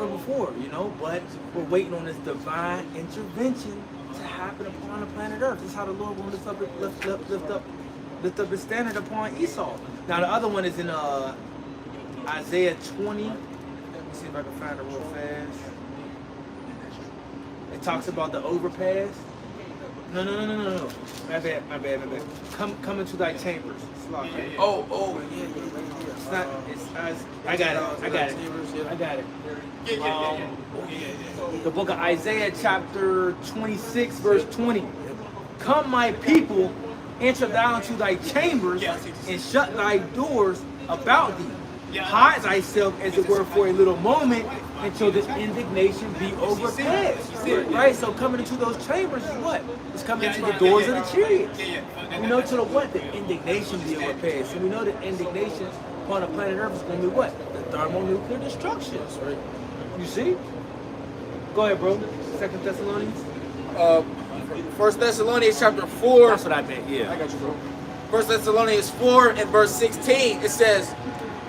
before, you know. But we're waiting on this divine intervention to happen upon the planet Earth. This is how the Lord will lift up his standard upon Esau. Now the other one is in Isaiah 20. Let me see if I can find it real fast. It talks about the overpass. No. My bad. Come into thy chambers. It's not. I got it. The book of Isaiah, chapter 26, verse 20. Come, my people, enter thou into thy chambers, and shut thy doors about thee. Hide thyself, as it were, for a little moment, until the indignation be overpassed. Right? So coming into those chambers is what? It's coming into the doors of the chariots. We know to the what? The indignation be overpassed. So we know the indignation upon the planet Earth is going to be what? The thermonuclear destruction. You see? Go ahead, bro. 2 Thessalonians. 1 Thessalonians chapter 4. That's what I meant, yeah. I got you, bro. 1 Thessalonians 4 and verse 16, it says,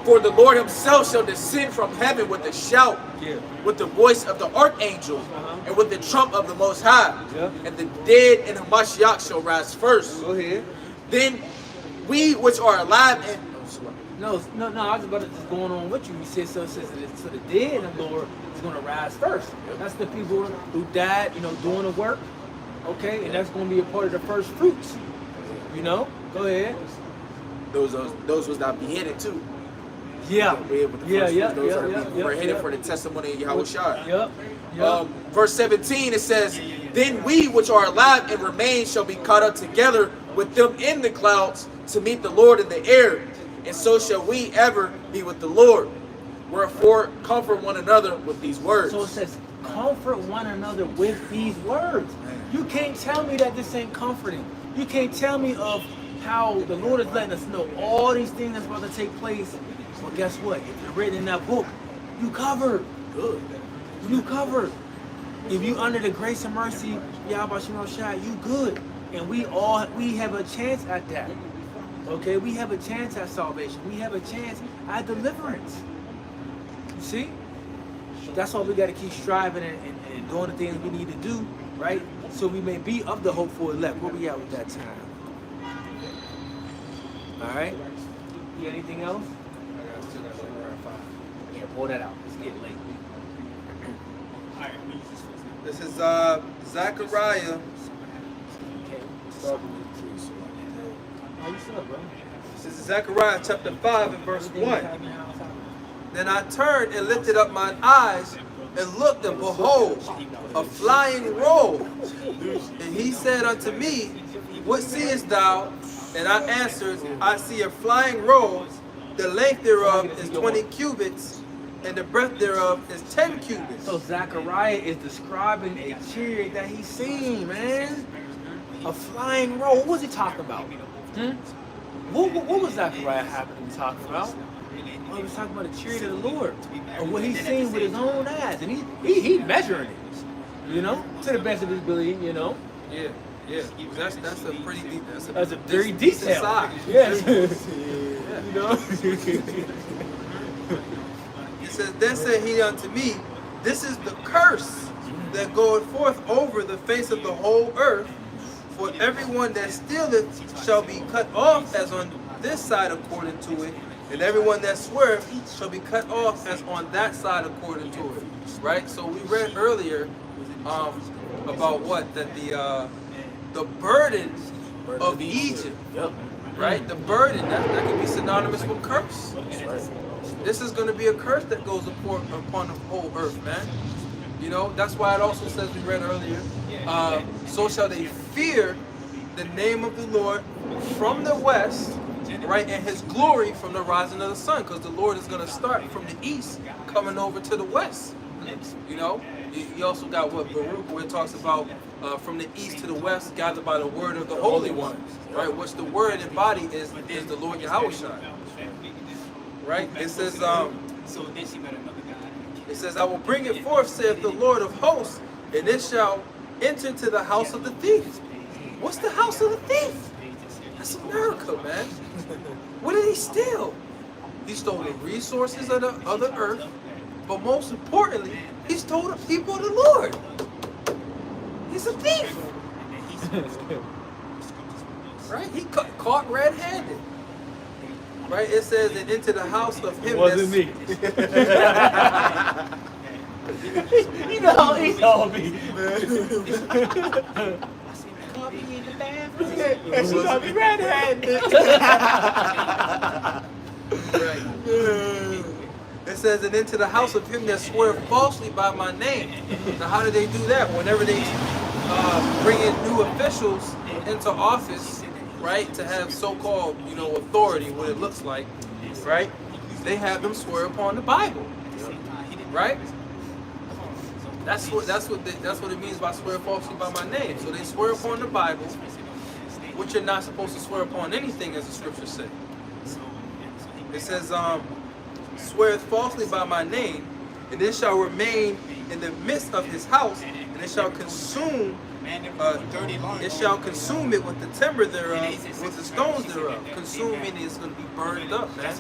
For the Lord himself shall descend from heaven with a shout, Yeah. with the voice of the archangel, and with the trump of the Most High. Yeah. And the dead in Hamashiach shall rise first. Go ahead. Then we which are alive and No, I was about to just going on with you. You said so. It says that so the dead in the Lord is going to rise first. That's the people who died, doing the work. Okay, and that's going to be a part of the first fruits. Go ahead. those was not beheaded too. Yeah. We're headed for the testimony of Yahweh Shai. Yep. Verse 17, it says, Then we which are alive and remain shall be caught up together with them in the clouds to meet the Lord in the air, and so shall we ever be with the Lord. Wherefore, comfort one another with these words. So it says, comfort one another with these words. You can't tell me that this ain't comforting. You can't tell me of how the Lord is letting us know all these things that's about to take place. Well, guess what? If you're written in that book, you covered. Good. You covered. If you under the grace and mercy, Yahweh Shem Shai, you good. And we have a chance at that. Okay, we have a chance at salvation. We have a chance at deliverance. You see? That's why we got to keep striving and doing the things we need to do, right? So we may be of the hopeful elect. Where we at with that time? All right? You got anything else? Yeah, pull that out. It's getting late. This is Zechariah. Okay. How you still, bro? This is Zechariah chapter 5 and verse 1. Then I turned and lifted up mine eyes and looked, and behold, a flying roll. And he said unto me, What seest thou? And I answered, I see a flying roll. The length thereof is 20 cubits, and the breadth thereof is 10 cubits. So Zechariah is describing a chariot that he's seen, man. A flying roll. What was he talking about? What was Zechariah happening talking about? He was talking about the chariot of the Lord, or what he's seen with his own eyes, and he measuring it, to the best of his ability, Yeah. That's a pretty deep. That's a very detailed size. Yes. He says, Then said he unto me, This is the curse that goeth forth over the face of the whole earth. For everyone that stealeth shall be cut off as on this side according to it, and everyone that sweareth shall be cut off as on that side according to it. Right? So we read earlier about what? That the burden of Egypt. Right? The burden, that can be synonymous with curse. This is going to be a curse that goes upon the whole earth, man. That's why it also says, we read earlier, so shall they fear the name of the Lord from the west, right, and his glory from the rising of the sun, because the Lord is going to start from the east, coming over to the west. You also got what Baruch, where it talks about from the east to the west, gathered by the word of the Holy One, right, which the word and body is the Lord Yahweh Shai. Right? It says, I will bring it forth, saith the Lord of hosts, and it shall enter to the house of the thief. What's the house of the thief? That's America, man. What did he steal? He stole the resources of the earth, but most importantly, he stole the people of the Lord. He's a thief. Right? He caught red-handed. Right? It says, and into the house of him. Wasn't me. You know, he told me. Coffee in the bathroom. And she told me red-handed. Right. It says, and into the house of him that swore falsely by my name. Now, how do they do that? Whenever they bring in new officials into office, right, to have so-called, authority, what it looks like, right? They have them swear upon the Bible, right? That's what it means by swear falsely by my name. So they swear upon the Bible, which you're not supposed to swear upon anything, as the scriptures say. It says, sweareth falsely by my name, and it shall remain in the midst of his house, and it shall consume. It shall consume it with the timber thereof, with the stones thereof. Consume meaning it's going to be burned up, man.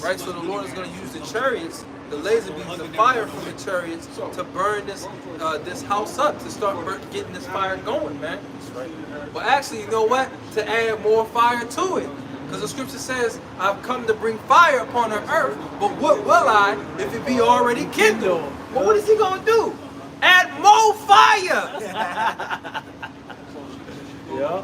right? So the Lord is going to use the chariots, the laser beams, the fire from the chariots to burn this house up, to start getting this fire going, man. But actually, you know what? To add more fire to it. Because the scripture says, I've come to bring fire upon the earth, but what will I if it be already kindled? Well, what is he going to do? Add more fire! Yeah.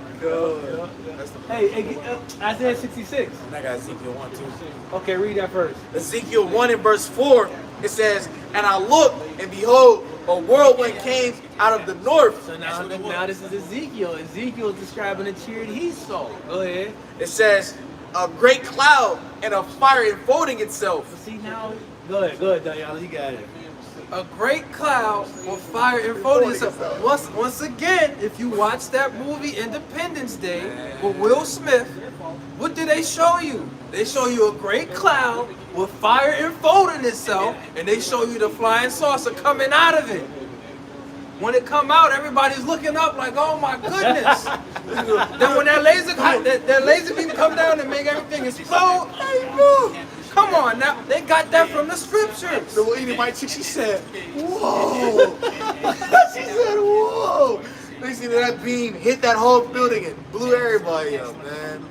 Hey, Isaiah 66. I got Ezekiel 1 too. Okay, read that first. Ezekiel 1 and verse 4, it says, and I looked, and behold, a whirlwind came out of the north. So now this is Ezekiel. Ezekiel is describing the chariot he saw. Go ahead. It says, a great cloud and a fire enfolding itself. See now? Go ahead, Daniel. You got it. A great cloud with fire enfolding itself. Once again, if you watch that movie Independence Day with Will Smith, what do they show you? They show you a great cloud with fire enfolding itself, and they show you the flying saucer coming out of it. When it come out, everybody's looking up like, oh my goodness. Then when that laser beam come down and make everything explode, hey, bro, come on now. They got that from the scriptures. The little Edomite chick, she said, whoa. She said, whoa. They see that beam hit that whole building and blew everybody up, man.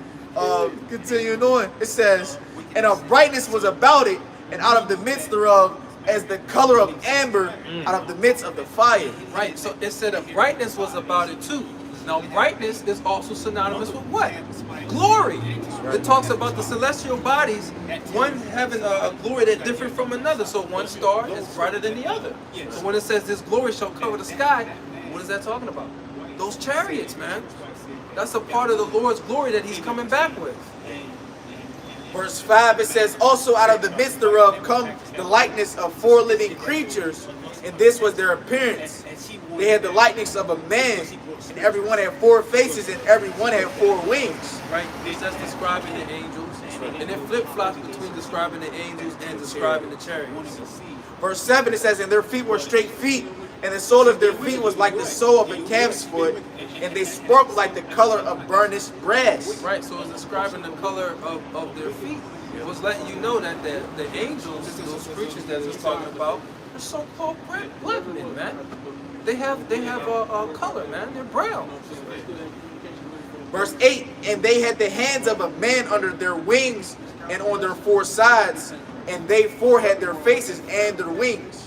Continuing on, it says, and a brightness was about it, and out of the midst thereof, as the color of amber out of the midst of the fire. Right, so it said a brightness was about it too. Now brightness is also synonymous with what? Glory. It talks about the celestial bodies, one having a glory that different from another. So one star is brighter than the other. So when it says this glory shall cover the sky, what is that talking about? Those chariots, man. That's a part of the Lord's glory that he's coming back with. Verse 5, it says, also out of the midst thereof come the likeness of 4 living creatures, and this was their appearance. They had the likeness of a man, and every one had 4 faces, and every one had 4 wings. Right, that's describing the angels, and it flip-flops between describing the angels and describing the chariots. Verse 7, it says, and their feet were straight feet, and the sole of their feet was like the sole of a calf's foot, and they sparkled like the color of burnished brass. Right, so it's describing the color of their feet. It was letting you know that the angels, those creatures that it's talking about, are so-called black men, man. They have a color, man. They're brown. Verse 8, and they had the hands of a man under their wings and on their 4 sides, and they 4 had their faces and their wings.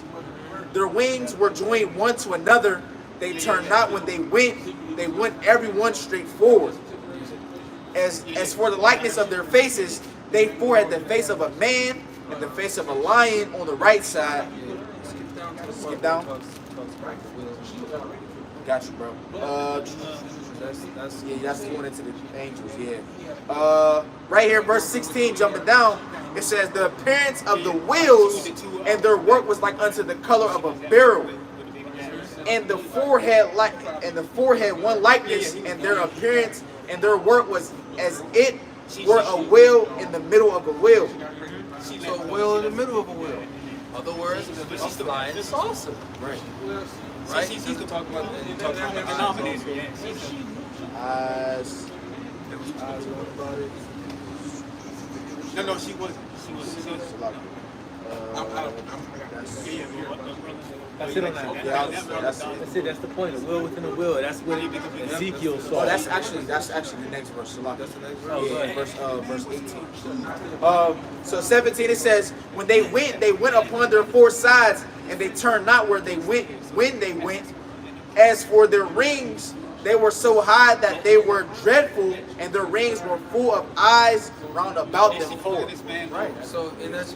Their wings were joined one to another. They turned not when they went every one straight forward. As for the likeness of their faces, they 4 had the face of a man and the face of a lion on the right side. Skip down. Got you, bro. That's going into the angels, yeah. Right here, verse 16, jumping down, it says, the appearance of the wheels and their work was like unto the color of a beryl. And the 4 had one likeness, and their appearance and their work was as it were a wheel in the middle of a wheel. So a wheel in the middle of a wheel. Other words, a flying saucer. Right. Right? He's talking about No, she wasn't. That's it on that. That's it. That's it. That's the point. The will within the will. That's what Ezekiel saw. Oh, that's actually the next verse. That's the next verse. Yeah, verse 18. So 17 it says, when they went upon their 4 sides, and they turned not where they went when they went. As for their rings, they were so high that they were dreadful, and their rings were full of eyes round about them 4. Right. So and that's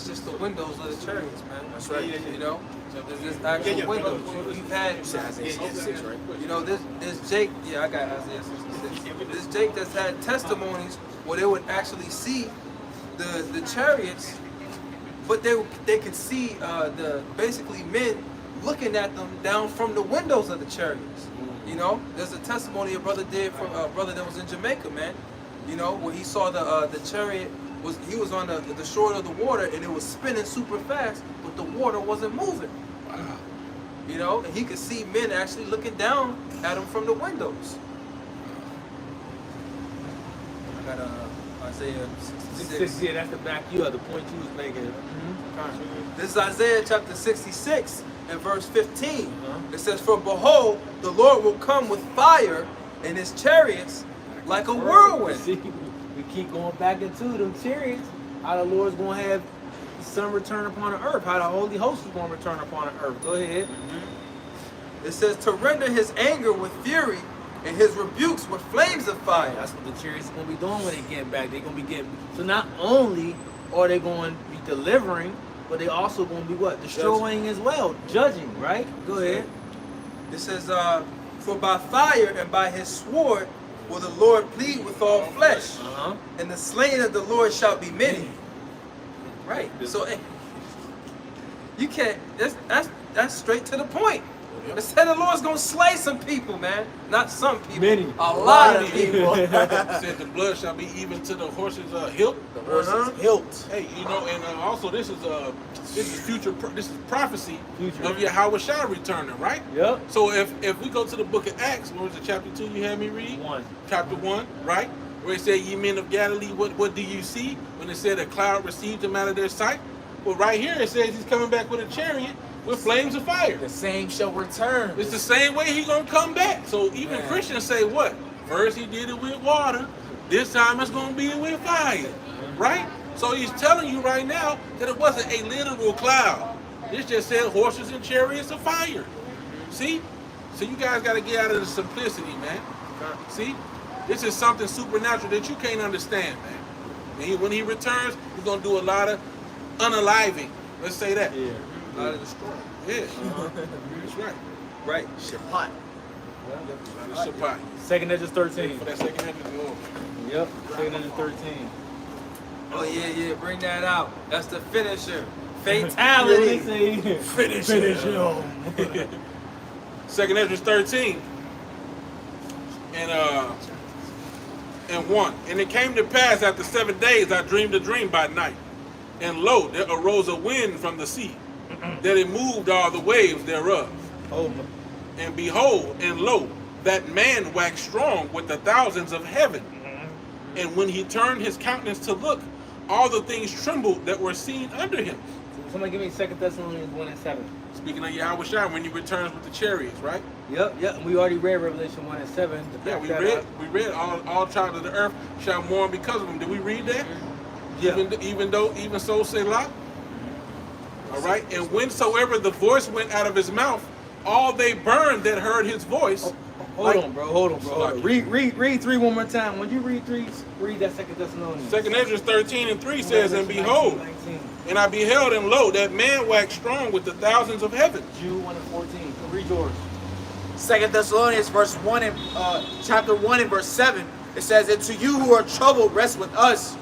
just the windows of the chariots, man. That's right. There's this actual windows. You've had Isaiah 66, right? This Jake. Yeah, I got Isaiah 66. This Jake that's had testimonies where they would actually see the chariots, but they could see the basically men looking at them down from the windows of the chariots. There's a testimony a brother did from a brother that was in Jamaica, man. Where he saw the chariot he was on the shore of the water, and it was spinning super fast, but the water wasn't moving. Wow. And he could see men actually looking down at him from the windows. I got Isaiah 66. Yeah, that's the back you are, the point you was making. This is Isaiah chapter 66 and verse 15. It says, "For behold, the Lord will come with fire, and his chariots like a whirlwind." See, we keep going back into them chariots. How the Lord's going to have the sun return upon the earth. How the Holy Host is going to return upon the earth. Go ahead. It says, "To render his anger with fury, and his rebukes with flames of fire." That's what the chariots are going to be doing when they get back. They're going to be getting. So not only are they going to be delivering, but they also going to be what? Destroying as well. Judging, right? Go ahead. It says, "For by fire and by his sword will the Lord plead with all flesh, and the slain of the Lord shall be many." Right. So you can't. That's straight to the point. It said the Lord's gonna slay some people, man. Not some people. Many. A lot of people. It said the blood shall be even to the horse's hilt. The horse's hilt. Hey, you know, and also this is future. This is prophecy Future. of Yahweh Shah returning, right? Yep. So if we go to the book of Acts, what was it, chapter 2? You had me read 1. chapter 1, right? Where it said, "Ye men of Galilee, what do you see?" When it said a cloud received him out of their sight. Well, right here it says he's coming back with a chariot with flames of fire. The same shall return. It's the same way he gonna come back. So even Man. Christians say what? First he did it with water. This time it's gonna be with fire, right? So he's telling you right now that it wasn't a literal cloud. This just said horses and chariots of fire. See? So you guys gotta get out of the simplicity, man. See? This is something supernatural that you can't understand, man. And when he returns, he's gonna do a lot of unaliving. Let's say that. Yeah. A lot of destroying. Yeah. That's right. Right. Shabbat. Shabbat. 2nd Ezra 13. For that second hand of the Lord. Yep. 2nd Ezra 13. Oh yeah, bring that out. That's the finisher. What Fatality. they say? Finish him. Second Ezra 13 and 1. And it came to pass after 7 days I dreamed a dream by night. And lo, there arose a wind from the sea, that it moved all the waves thereof. Oh, And behold, and lo, that man waxed strong with the thousands of heaven. And when he turned his countenance to look, all the things trembled that were seen under him. somebody give me 2nd Thessalonians 1 and 7. Speaking of Yahweh Shai, when he returns with the chariots, right? Yep. And we already read Revelation 1 and 7. Yeah, we read all tribes of the earth shall mourn because of him. Did we read that? Yeah. Even so, Selah. All right. And whensoever the voice went out of his mouth, all they burned that heard his voice. Hold on, bro. Read 3 one more time. When you read 3, read that 2nd Thessalonians. 2nd Ezra 13 and 3 says, And behold, 19. and I beheld, and lo, that man waxed strong with the thousands of heaven. Jude 1 and 14. Read yours. 2 Thessalonians chapter 1 and verse 7. It says, "And to you who are troubled, rest with us,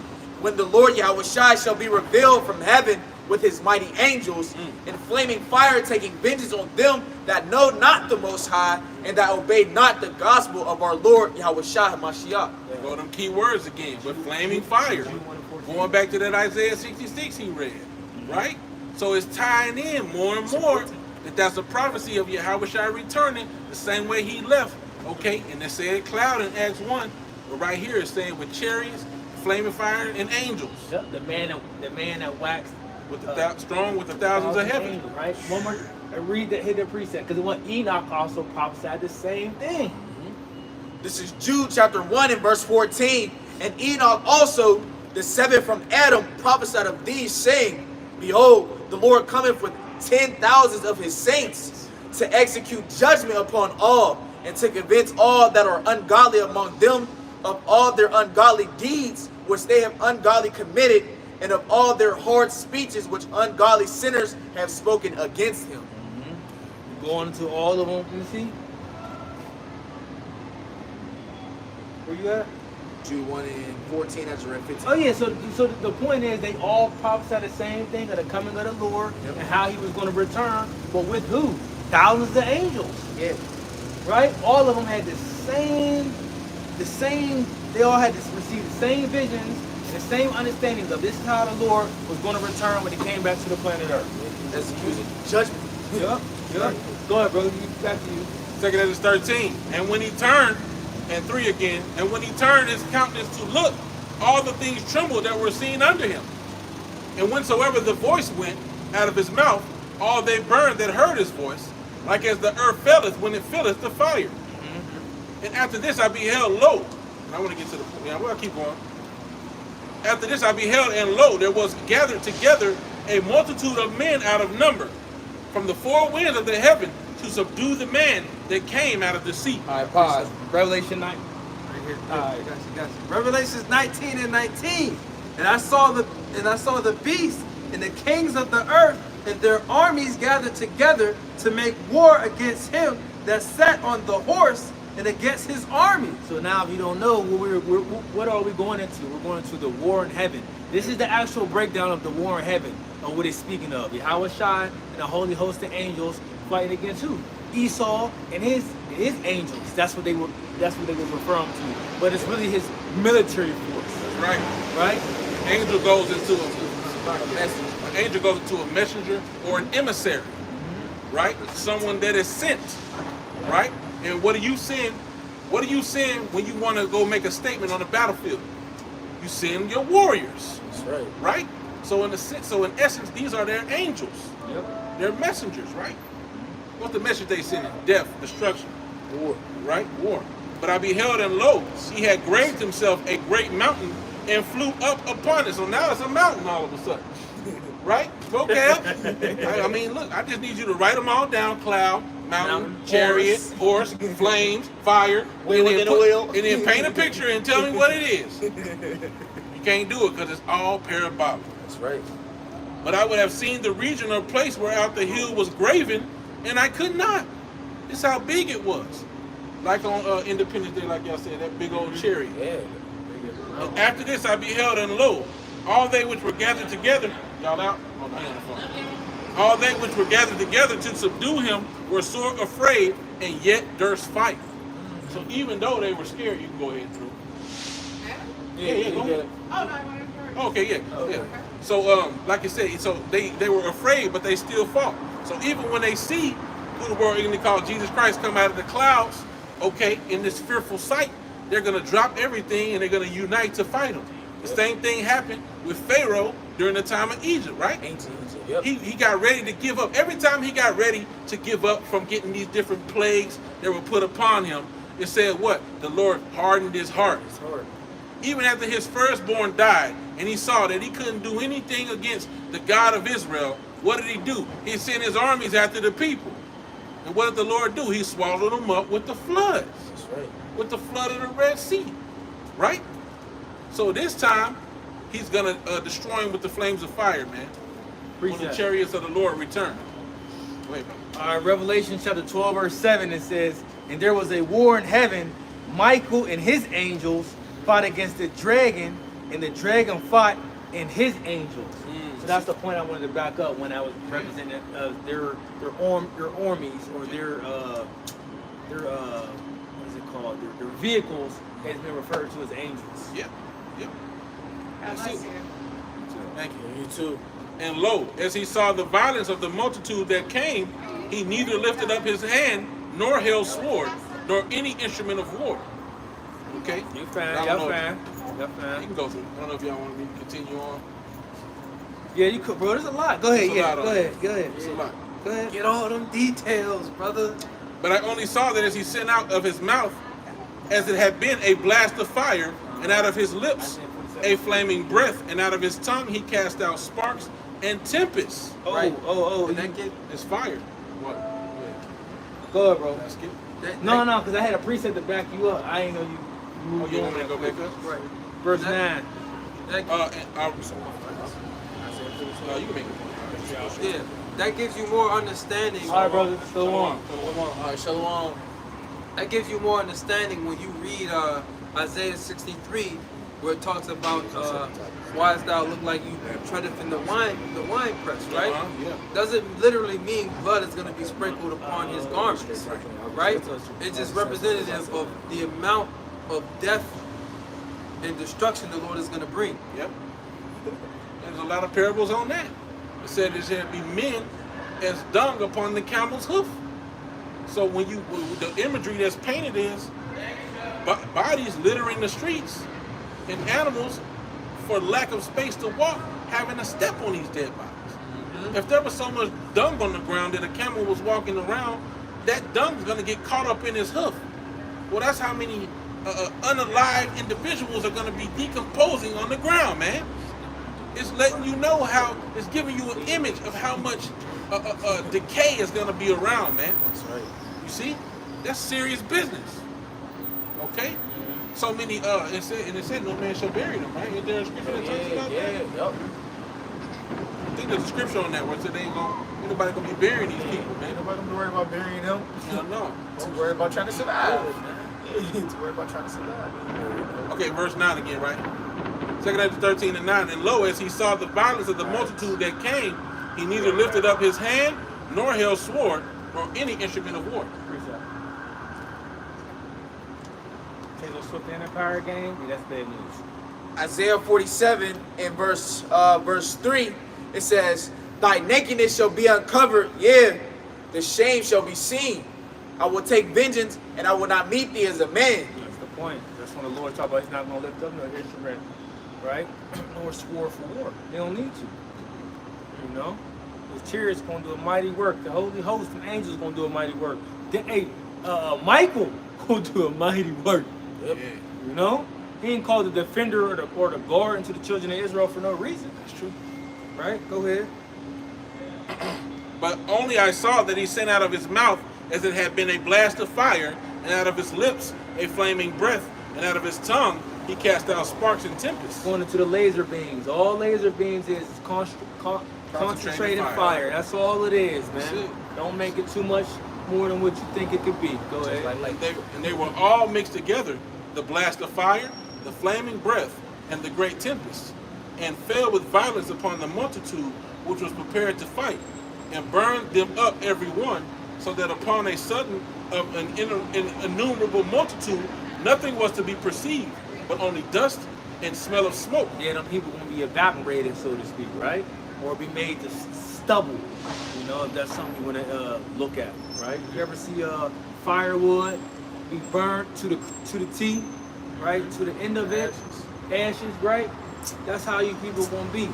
when the Lord Yahweh Shai shall be revealed from heaven with his mighty angels, in flaming fire, taking vengeance on them that know not the Most High, and that obey not the gospel of our Lord Yahweh Shai HaMashiach." Go them key words again, but flaming fire. Going back to that Isaiah 66 he read, right? So it's tying in more and more that's a prophecy of Yahweh Shai returning the same way he left. Okay, and it said cloud in Acts 1, but right here it's saying with chariots, flaming fire, and angels. Yep, the man that waxed With the strong with the thousands of heaven. angels, right? One more. Read that. Hit the precept, because Enoch also prophesied the same thing. This is Jude chapter 1 and verse 14. "And Enoch also, the 7th from Adam, prophesied of these, saying, Behold, the Lord cometh with 10,000s of his saints, to execute judgment upon all, and to convince all that are ungodly among them of all their ungodly deeds which they have ungodly committed, and of all their hard speeches which ungodly sinners have spoken against him." Going into all of them. Let me see. Where you at? Jude 1 and 14, as you read 15. Oh yeah. So the point is, they all prophesied the same thing of the coming of the Lord and how He was going to return, but with who? Thousands of angels. Yeah. Right? All of them had the same. They all had to receive the same visions, the same understanding of this is how the Lord was going to return when He came back to the planet Earth. Executing judgment. Yep. Go ahead, brother. Back to you. 2nd Ezra 13. And when he turned, and 3 again, and when he turned his countenance to look, all the things trembled that were seen under him. And whensoever the voice went out of his mouth, all they burned that heard his voice, like as the earth faileth when it filleth the fire. And after this I beheld, lo, and I want to get to the point. Yeah, well, I'll keep going. After this I beheld, and lo, there was gathered together a multitude of men out of number, from the four winds of the heaven, to subdue the man that came out of the sea. All right, pause. Revelation 9. Right here. Alright. Got you. Revelations 19 and 19. And I saw the beast and the kings of the earth and their armies gathered together to make war against him that sat on the horse and against his army. So now, if you don't know, what are we going into? We're going into the war in heaven. This is the actual breakdown of the war in heaven, of what it's speaking of. Yahweh Shai and a holy host of angels fighting against who? Esau and his angels. That's what they were referring to. But it's really his military force. Right. Right? Angel goes into an angel goes into a messenger or an emissary, right? Someone that is sent, right? And what do you send? What do you send when you want to go make a statement on the battlefield? You send your warriors. That's right. Right? So in essence, these are their angels. Yep. They're messengers, right? What's the message they send? Death, destruction. War. Right? War. But I beheld, and lo, he had graved himself a great mountain and flew up upon it. So now it's a mountain all of a sudden. Right? Okay. I mean, look, I just need you to write them all down. Cloud, mountain, chariot, horse, flames, fire. Wheel within a wheel. And then paint a picture and tell me what it is. You can't do it because it's all parabolic. That's right. But I would have seen the region or place whereout the hill was graven, and I could not. This is how big it was. Like on Independence Day, like y'all said, that big old chariot. Yeah. And after this I beheld, and lo, all they which were gathered together, y'all out? Oh, no, on the phone. All they which were gathered together to subdue him were sore afraid, and yet durst fight. So even though they were scared, you can go ahead through. Yeah, go ahead. Okay, yeah. So, like I said, so they were afraid, but they still fought. So even when they see who the world ignorantly called Jesus Christ come out of the clouds, okay, in this fearful sight, they're going to drop everything and they're going to unite to fight him. The same thing happened with Pharaoh during the time of Egypt, right? Ancient Egypt, yep. He got ready to give up. Every time he got ready to give up from getting these different plagues that were put upon him, it said what? The Lord hardened his heart. It's hard. Even after his firstborn died and he saw that he couldn't do anything against the God of Israel, what did he do? He sent his armies after the people. And what did the Lord do? He swallowed them up with the floods. That's right. With the flood of the Red Sea. Right? So this time, he's going to destroy him with the flames of fire, man. When the chariots of the Lord return. Wait, Revelation chapter 12, verse 7, it says, and there was a war in heaven. Michael and his angels fought against the dragon, and the dragon fought and his angels. So that's the point I wanted to back up when I was representing their armies, or their what is it called? Their vehicles has been referred to as angels. Yeah. Yep. That's it. Thank you. You too. And lo, as he saw the violence of the multitude that came, he neither lifted up his hand, nor held sword, nor any instrument of war. Okay? You fine, I don't y'all know. fine. Y'all You fine. can go through. I don't know if y'all want me to continue on. Yeah, you could, bro. There's a lot. Go ahead, There's a yeah. lot Go on ahead, go ahead. It's a lot. Go ahead. Get all them details, brother. But I only saw that as he sent out of his mouth, as it had been a blast of fire, and out of his lips a flaming breath, and out of his tongue he cast out sparks and tempests. Oh, And that get It's fire. What? go ahead, bro. That's it. No, because I had a preset to back you up. I ain't know you Oh, moved you on. want me to go back up? right. Verse That- 9. That, You can make it. yeah, that gives you more understanding. All right, brother. Still on. All right, shalom. That gives you more understanding when you read Isaiah 63, where it talks about why does thou look like you treadeth in the wine press, right? Yeah. Doesn't literally mean blood is going to be sprinkled upon his garments, right? It's just representative of the amount of death and destruction the Lord is going to bring. Yep. There's a lot of parables on that. It said there shall be men as dung upon the camel's hoof. So when the imagery that's painted is bodies littering the streets, and animals, for lack of space to walk, having to step on these dead bodies. If there was so much dung on the ground that a camel was walking around, that dung is going to get caught up in his hoof. Well, that's how many unalive individuals are going to be decomposing on the ground, man. It's letting you know how, it's giving you an image of how much decay is going to be around, man. That's right. You see? That's serious business. Okay? So many, it said no man shall bury them, right? Is there a scripture that talks about that? Yep. I think there's a scripture on that where it said ain't nobody gonna be burying these people, man. Ain't nobody gonna worry about burying them. No. Too worried about trying to survive. Too worried about trying to survive. Okay, verse 9 again, right? 2 Corinthians 13 and 9. And lo, as he saw the violence of the multitude that came, he neither lifted up his hand nor held sword or any instrument of war. Taylor Swift and Empire game, yeah, that's bad news. Isaiah 47 and verse 3, it says, "Thy nakedness shall be uncovered, yeah, the shame shall be seen. I will take vengeance, and I will not meet thee as a man." That's the point. That's when the Lord talked about he's not going to lift up no instrument, right? Nor sword for war. They don't need to. You know? His chariots going to do a mighty work. The holy host and angels going to do a mighty work. Michael going to do a mighty work. Yep. Yeah, You know? He ain't called the defender or the guard into the children of Israel for no reason. that's true. Right? Go ahead. But only I saw that he sent out of his mouth as it had been a blast of fire, and out of his lips a flaming breath, and out of his tongue he cast out sparks and tempests. Going into the laser beams. All laser beams is concentrated fire. That's all it is, That's man. it. Don't make it too much more than what you think it could be. Go ahead. And they were all mixed together, the blast of fire, the flaming breath, and the great tempest, and fell with violence upon the multitude which was prepared to fight, and burned them up every one, so that upon a sudden of an innumerable multitude nothing was to be perceived, but only dust and smell of smoke. Yeah, them people gonna be evaporated, so to speak, right? Or be made to stubble. You know, if that's something you wanna look at, right? You ever see firewood be burnt to the T, right? To the end of it, ashes, right? That's how you people gonna be.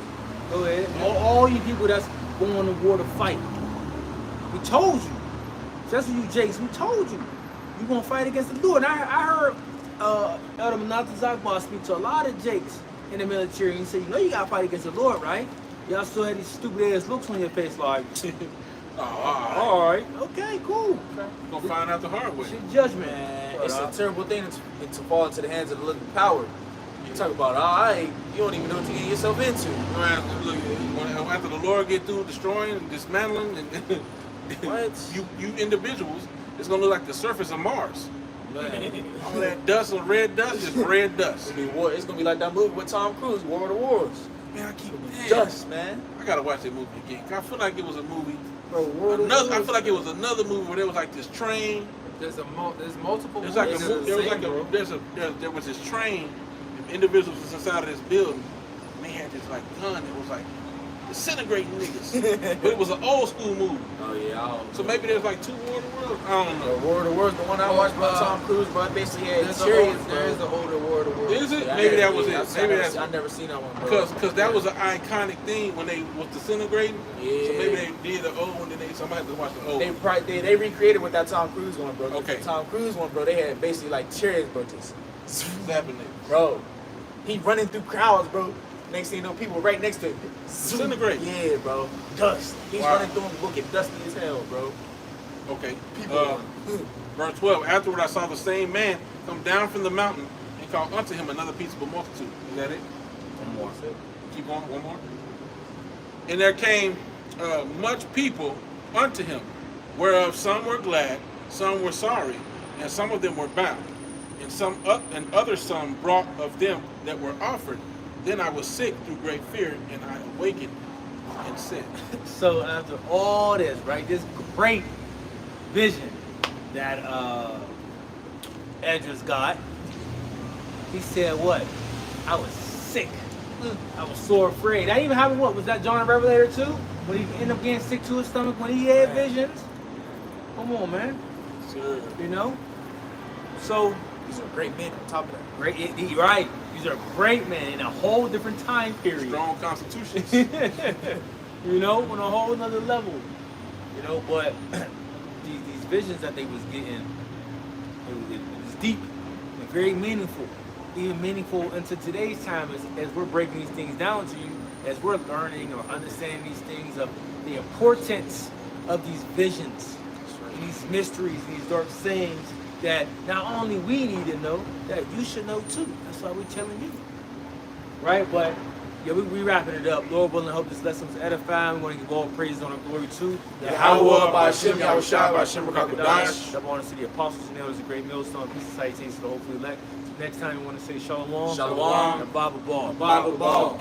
Go ahead. All you people that's going to war to fight. We told you. Especially you Jakes, we told you. You gonna fight against the Lord. And I heard Elder Menata Zakbar speak to a lot of Jakes in the military and he said, you know you gotta fight against the Lord, right? Y'all still had these stupid ass looks on your face like, alright, okay, cool. Gonna find out the hard way. It's your judgment. Man, it's a terrible thing to fall into the hands of the living power. You talk about, you don't even know what you're getting yourself into. Look, after the Lord get through destroying and dismantling and What? you individuals, it's gonna look like the surface of Mars. Man. All that dust and red dust is red dust. It's gonna be like that movie with Tom Cruise, War of the Worlds. Man, I keep Dust, man. I gotta watch that movie again. I feel like it was a movie. Bro, War of the Worlds. I feel like it was another movie where there was like this train. There's multiple. There's like movies a, that there was the like same, bro. there was this train. And individuals was inside of this building. And they had this like gun. It was like disintegrating niggas. But it was an old school movie. Oh yeah. So maybe there's like two War of the Worlds. I don't know. War of the Worlds, the one I watched by Tom Cruise, bro. It basically had chariots, There is an older War of the Worlds. Is it? Yeah, Maybe that was yeah, it. Maybe that's I never seen that one, bro. because that was an iconic thing when they was disintegrating. Yeah. So maybe they did the old one. Then somebody had to watch the old. They recreated with that Tom Cruise one, bro. Okay. The Tom Cruise one, bro. They had basically like chariots, bro. Just, What's happening? bro. He running through crowds, bro. Next thing you know, people right next to him. Disintegrate. Yeah, bro. Dust. He's Wow. running through them looking dusty as hell, bro. Okay. People. Verse 12. Afterward, I saw the same man come down from the mountain and call unto him another peaceable multitude. Is that it? One more. Keep going. One more. And there came much people unto him, whereof some were glad, some were sorry, and some of them were bound, and other some brought of them that were offered. Then I was sick through great fear, and I awakened and said. So after all this, right, this great vision that Esdras got, he said what? I was sick. I was so afraid. That even happened, what? Was that John the Revelator too? When he ended up getting sick to his stomach when he had visions? Come on, man. Sure. You know? So, These are great men on top of that. great, right. These These are great, man, in a whole different time period. Strong constitutions. You know, on a whole nother level. You know, but these visions that they was getting, it was deep and very meaningful. Even meaningful into today's time as we're breaking these things down to you, as we're learning or understanding these things of the importance of these visions, these mysteries, these dark sayings that not only we need to know, that you should know too. That's why we're telling you. Right? But yeah, we wrapping it up. Lord willing, I hope this lesson was edifying. We want to give all praise and honor and glory to Yahweh, by Hashem, Yahushua, by Hashem, Rakakadash. Double honor to the apostles and elders, a great millstone, peace and salutations to the hopefully elect. Next time we want to say shalom. Shalom. And Bible ball. Bible ball.